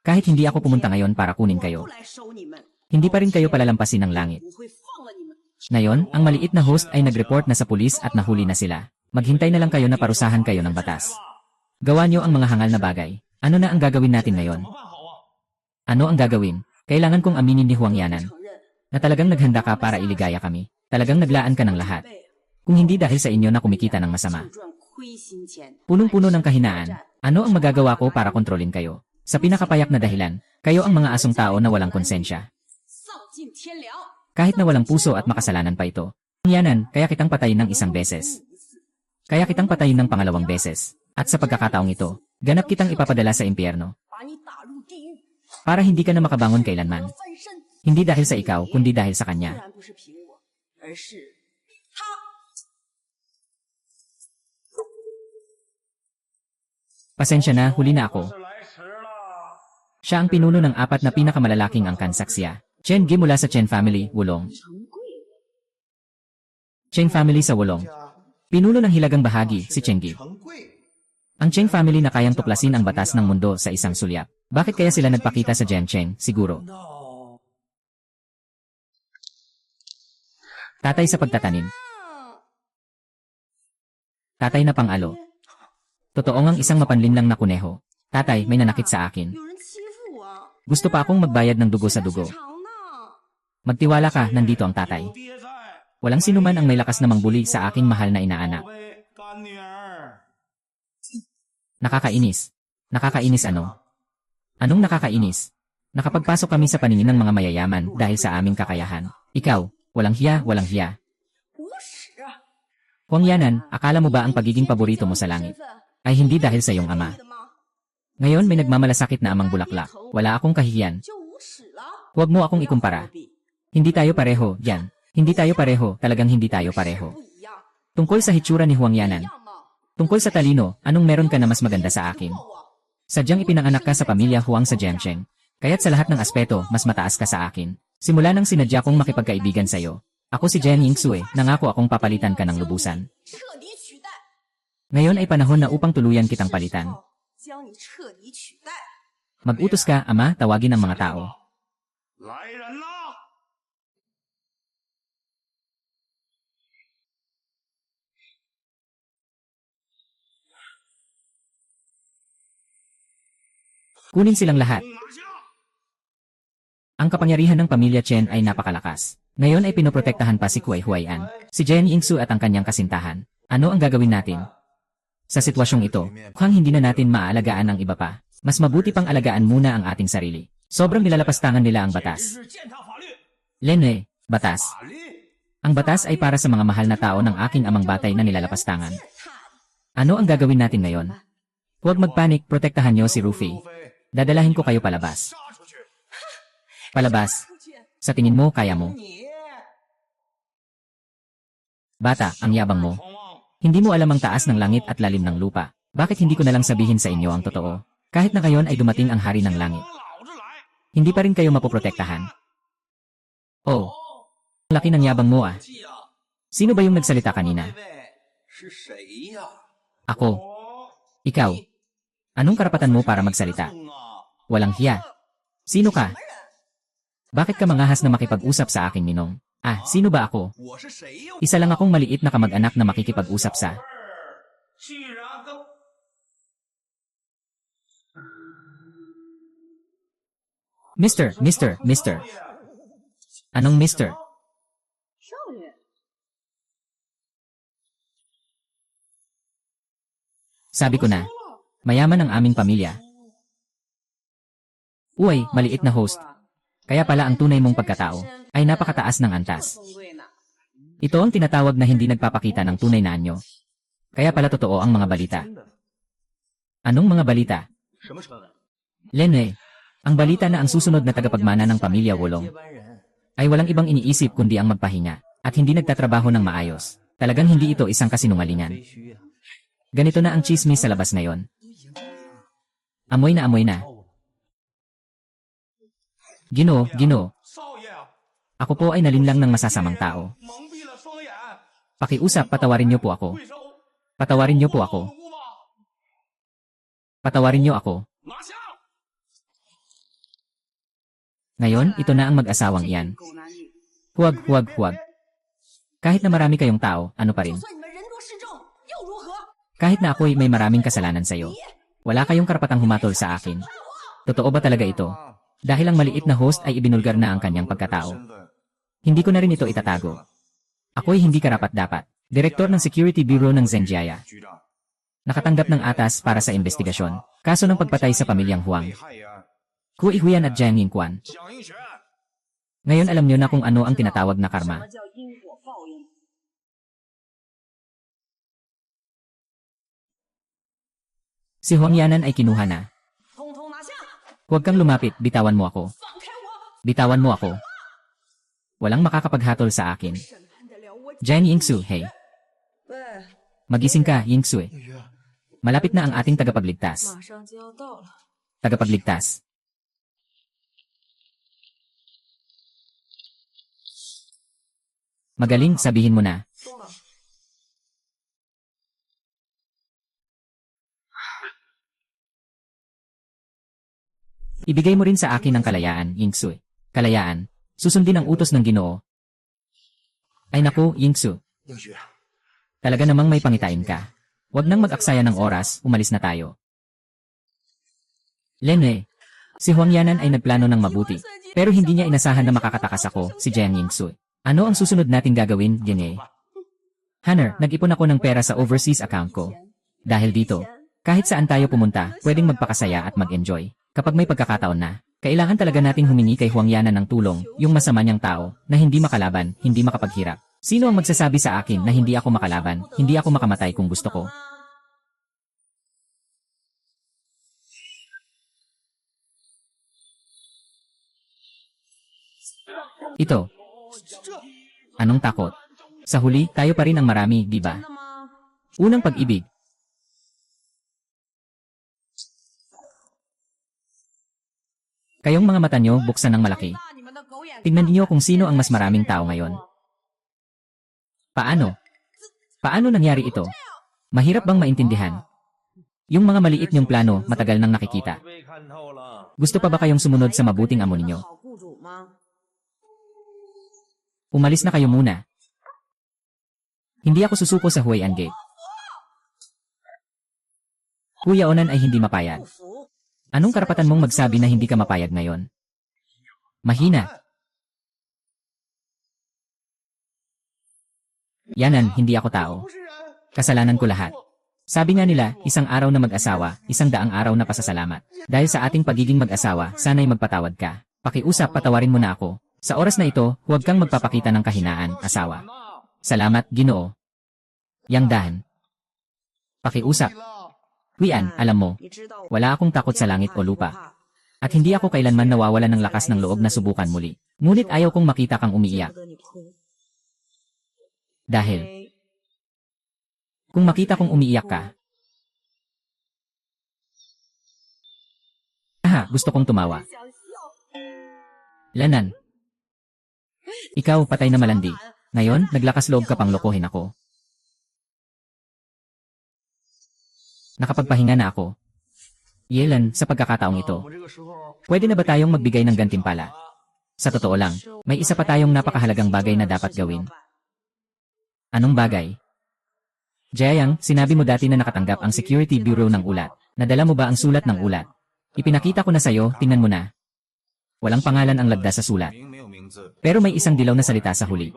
A: Kahit hindi ako pumunta ngayon para kunin
G: 不
A: kayo,
G: 来收你们，
A: hindi pa rin kayo palalampasin ng langit.
G: 不会放了你们。
A: Ngayon, ang maliit na host ay nag-report na sa pulis at nahuli na sila. Maghintay na lang kayo na parusahan kayo ng batas. Gawa niyo ang mga hangal na bagay. Ano na ang gagawin natin ngayon?
C: 怎么办好啊？
A: Ano ang gagawin? Kailangan kong aminin ni Huang Yanan
G: 承认
A: na talagang naghanda ka para iligaya kami. Talagang naglaan ka ng lahat.
G: 被
A: Kung hindi dahil sa inyo na kumikita ng masama.
G: 就赚亏心钱，
A: Punong-puno ng kahinaan. Ano ang magagawa ko para kontrolin kayo? Sa pinakapayak na dahilan, kayo ang mga asong tao na walang konsensya.
G: 丧尽天良。
A: Kahit na walang puso at makasalanan pa ito. Yanan, kaya kitang patayin ng isang beses. Kaya kitang patayin ng pangalawang beses. At sa pagkakataong ito, ganap kitang ipapadala sa impyerno.
G: 把你打入地狱，
A: Para hindi ka na makabangon kailanman.
G: 翻身。
A: Hindi dahil sa ikaw, kundi dahil sa
G: 当
A: kanya.
G: 然不是凭我，而是他。
A: Pasensya na, huli na ako.
C: 是来迟了。
A: Siya ang pinuno ng apat na pinakamalalaking angkan saksya. Chen Gi mula sa Chen family, Wulong.
G: 成贵，
A: Cheng family sa Wulong.
H: 家
A: Pinuno ng hilagang bahagi, si Chen Gi.
H: 成贵，
A: Ang Cheng family na kayang tuklasin ang batas ng mundo sa isang sulyap. Bakit kaya sila nagpakita sa Jiangsheng? Siguro.
D: No，
A: Tatay sa pagtatanim. Tatay na pang-alo. Totoo ngang isang mapanlinlang na kuneho. Tatay, may nanakit sa akin.
G: 有人欺负我，
A: Gusto pa akong magbayad ng dugo sa dugo.
G: 血偿呢？
A: Magtiwala ka, nandito ang tatay.
C: 有爹在，
A: Walang sinuman ang may lakas na mangbuli sa aking mahal na inaanak.
C: 宝贝干女儿。
A: Nakakainis. Nakakainis ano? Anong nakakainis? Nakapagpasok kami sa paningin ng mga mayayaman dahil sa aming kakayahan. Ikaw, walang hiya, walang hiya.
G: 无耻啊！
A: Huang Yanan, akala mo ba ang pagiging paborito mo sa langit ay hindi dahil sa iyong ama?
G: 的吗？
A: Ngayon may nagmamalasakit na amang bulaklak. Wala akong kahihiyan.
G: 就无耻了。
A: Huwag mo akong ikumpara. Hindi tayo pareho, yan. Hindi tayo pareho, talagang hindi tayo pareho.
G: 不一样，
A: Tungkol sa hitsura ni Huang Yanan.
G: 样貌。
A: Tungkol sa talino, anong meron ka na mas maganda sa akin?
G: 我
A: Sadyang ipinanganak ka sa pamilya Huang sa Jiangsheng. Kaya't sa lahat ng aspeto, mas mataas ka sa akin. Simula nang sinadya kong makipagkaibigan sa'yo. Ako si Jiang Yingsue, nangako akong papalitan ka ng lubusan.
G: 彻底取代，
A: Ngayon ay panahon na upang tuluyan kitang palitan.
G: 将你彻底取代。
A: Mag-utos ka, ama, tawagin ang mga tao.
C: 来人呐！
A: Kunin silang lahat.
C: 拿下！
A: Ang kapangyarihan ng pamilya Chen ay napakalakas. Ngayon ay pinoprotektahan pa si Kuwei Huaian, si Jiang Yingsu at ang kanyang kasintahan. Ano ang gagawin natin? Sa sitwasyong ito, mukhang hindi na natin maaalagaan ang iba pa. Mas mabuti pang alagaan muna ang ating sarili. Sobrang nilalapastangan nila ang batas. Lenwei, batas. Ang batas ay para sa mga mahal na tao ng aking amang batay na nilalapastangan. Ano ang gagawin natin ngayon? Huwag magpanik, protektahan niyo si Rufy. Dadalahin ko kayo palabas. Palabas. Sa tingin mo, kaya mo? Bata, ang yabang mo. Hindi mo alam ang taas ng langit at lalim ng lupa. Bakit hindi ko na lang sabihin sa inyo ang totoo? Kahit na ngayon ay dumating ang hari ng langit. Hindi pa rin kayo mapoprotektahan. Oh. Laki ng yabang mo ah. Sino ba yung nagsalita kanina? Ako. Ikaw. Anong karapatan mo para magsalita? Walang hiya. Sino ka? Bakit ka mangahas na makipag-usap sa aking ninong? Ah, sino ba ako? Isa lang akong maliit na kamag-anak na makikipag-usap sa... Mister. Anong mister? Sabi ko na, mayaman ang aming pamilya. Uy, maliit na host. Kaya pala ang tunay mong pagkatao ay napakataas ng antas. Ito ang tinatawag na hindi nagpapakita ng tunay na anyo. Kaya pala totoo ang mga balita. Anong mga balita? Lenwei, ang balita na ang susunod na tagapagmana ng pamilya Wolong ay walang ibang iniisip kundi ang magpahinga at hindi nagtatrabaho ng maayos. Talagang hindi ito isang kasinungalingan. Ganito na ang chismis sa labas ngayon. Amoy na amoy na. Ginoo. Ako po ay nalinlang ng masasamang tao. Pakiusap, patawarin niyo po ako. Patawarin niyo po ako. Patawarin niyo ako. Ngayon, ito na ang mag-asawang iyan. Huwag. Kahit na marami kayong tao, ano pa rin? Kahit na ako'y may maraming kasalanan sa'yo, wala kayong karapatang humatol sa akin. Totoo ba talaga ito? Dahil ang maliit na host ay ibinulgar na ang kanyang pagkatao. Hindi ko na rin ito itatago. Ako'y hindi karapat-dapat. Direktor ng Security Bureau ng Zhenjiaya. Nakatanggap ng atas para sa investigasyon. Kaso ng pagpatay sa pamilyang Huang. Kuwei Huaian at Jiang Yingquan. Ngayon alam niyo na kung ano ang tinatawag na karma. Si Huangyanan ay kinuha na. Huwag kang lumapit, bitawan mo ako. Bitawan mo ako. Walang makakapaghatol sa akin. Jiang Yingsu, hey. Magising ka, Yingsu. Malapit na ang ating tagapagligtas. Tagapagligtas. Magaling, sabihin mo na. Ibigay mo rin sa akin ang kalayaan, Yingsu. Kalayaan. Susundin ang utos ng Ginoo. Ay naku, Yingsu. Talaga namang may pangitain ka. Huwag nang mag-aksaya ng oras, umalis na tayo. Lenwei, si Huangyanan ay nagplano ng mabuti. Pero hindi niya inasahan na makakatakas ako, si Jiang Yingsu. Ano ang susunod nating gagawin, Genye? Hanner, nag-ipon ako ng pera sa overseas account ko. Dahil dito, kahit saan tayo pumunta, pwedeng magpakasaya at mag-enjoy. Kapag may pagkakataon na, kailangan talaga nating humingi kay Huangyanan ng tulong, yung masama niyang tao, na hindi makalaban, hindi makapaghirap. Sino ang magsasabi sa akin na hindi ako makalaban, hindi ako makamatay kung gusto ko? Ito. Anong takot? Sa huli, tayo pa rin ang marami, di ba? Unang pag-ibig. Kayong mga mata nyo, buksan ng malaki. Tingnan niyo kung sino ang mas maraming tao ngayon. Paano? Paano nangyari ito? Mahirap bang maintindihan? Yung mga maliit niyong plano, matagal nang nakikita. Gusto pa ba kayong sumunod sa mabuting amo ninyo? Umalis na kayo muna. Hindi ako susuko sa Huaian Gate. Kuya Onan ay hindi mapayag. Anong karapatan mong magsabi na hindi ka mapayag ngayon? Mahina. Yanan, hindi ako tao. Kasalanan ko lahat. Sabi nga nila, isang araw na mag-asawa, 100 araw na pasasalamat. Dahil sa ating pagiging mag-asawa, sana'y magpatawad ka. Pakiusap, patawarin mo na ako. Sa oras na ito, huwag kang magpapakita ng kahinaan, asawa. Salamat, Ginoo. Yang dahan. Pakiusap. Wian, alam mo, wala akong takot sa langit o lupa. At hindi ako kailanman nawawala ng lakas ng loob na subukan muli. Ngunit ayaw kong makita kang umiiyak. Dahil, kung makita kong umiiyak ka, gusto kong tumawa. Lanan. Ikaw, patay na malandi. Ngayon, naglakas loob ka pang lokohin ako. Nakapagpahinga na ako. Yelan, sa pagkakataong ito, pwede na ba tayong magbigay ng gantimpala? Sa totoo lang, may isa pa tayong napakahalagang bagay na dapat gawin. Anong bagay? Jayang, sinabi mo dati na nakatanggap ang Security Bureau ng ulat. Nadala mo ba ang sulat ng ulat? Ipinakita ko na sa'yo, tingnan mo na. Walang pangalan ang lagda sa sulat. Pero may isang dilaw na salita sa huli.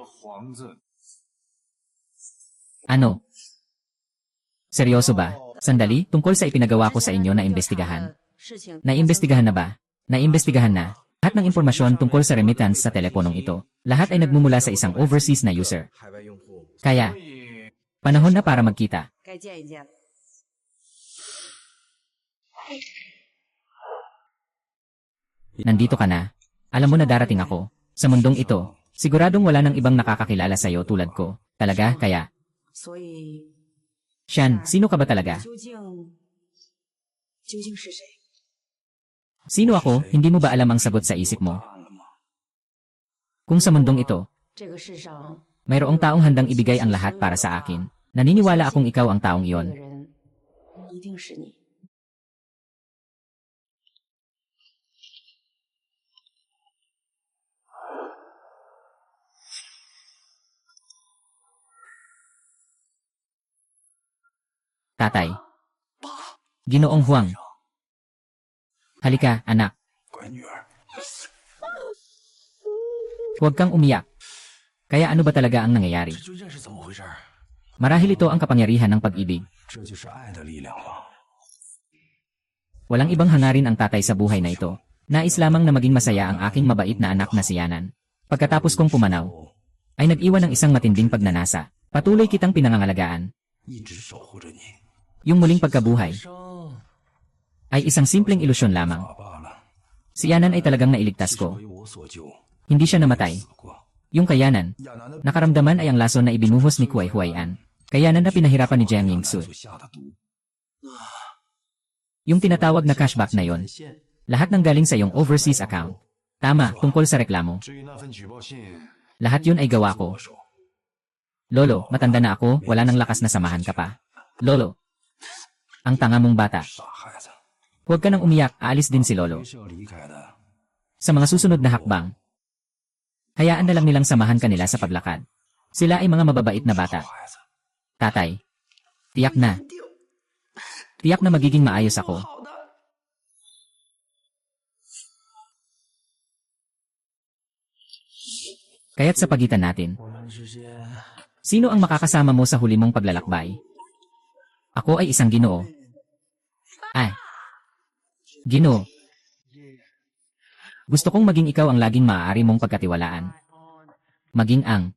A: Ano? Seryoso ba? Sandali, tungkol sa ipinagawa ko sa inyo na imbestigahan. Naimbestigahan na ba? Naimbestigahan na. Lahat ng impormasyon tungkol sa remittance sa teleponong ito, lahat ay nagmumula sa isang overseas na user. Kaya, panahon na para magkita. Nandito ka na. Alam mo na darating ako. Sa mundong ito, siguradong wala nang ibang nakakakilala sa'yo tulad ko. Talaga, kaya? Shan, sino ka ba talaga? Sino ako? Hindi mo ba alam ang sagot sa isip mo? Kung sa mundong ito, mayroong taong handang ibigay ang lahat para sa akin. Naniniwala akong ikaw ang taong iyon. Tatay. Ginoong Huang. Halika, anak. Huwag kang umiyak. Kaya ano ba talaga ang nangyayari? Marahil ito ang kapangyarihan ng pag-ibig. Walang ibang hangarin ang tatay sa buhay na ito. Nais lamang na maging masaya ang aking mabait na anak na si Yanan. Pagkatapos kong pumanaw, ay nag-iwan ng isang matinding pagnanasa. Patuloy kitang pinangangalagaan. Yung muling pagkabuhay ay isang simpleng ilusyon lamang. Si Yanan ay talagang nailigtas ko. Hindi siya namatay. Yung kayanan, nakaramdaman ay ang lason na ibinuhos ni Kuai Huaian. Kayanan na pinahirapan ni Jiang Yingsu. Yung tinatawag na cashback na yon, lahat ng galing sa iyong overseas account. Tama, tungkol sa reklamo. Lahat yun ay gawa ko. Lolo, matanda na ako, wala nang lakas na samahan ka pa. Lolo, ang tanga mong bata. Huwag ka nang umiyak, aalis din si Lolo. Sa mga susunod na hakbang, hayaan na lang nilang samahan ka nila sa paglakad. Sila ay mga mababait na bata. Tatay, tiyak na. Tiyak na magiging maayos ako. Kaya't sa pagitan natin, sino ang makakasama mo sa huli mong paglalakbay? Ako ay isang Ginoo. Ginoo. Gusto kong maging ikaw ang laging maaari mong pagkatiwalaan. Maging ang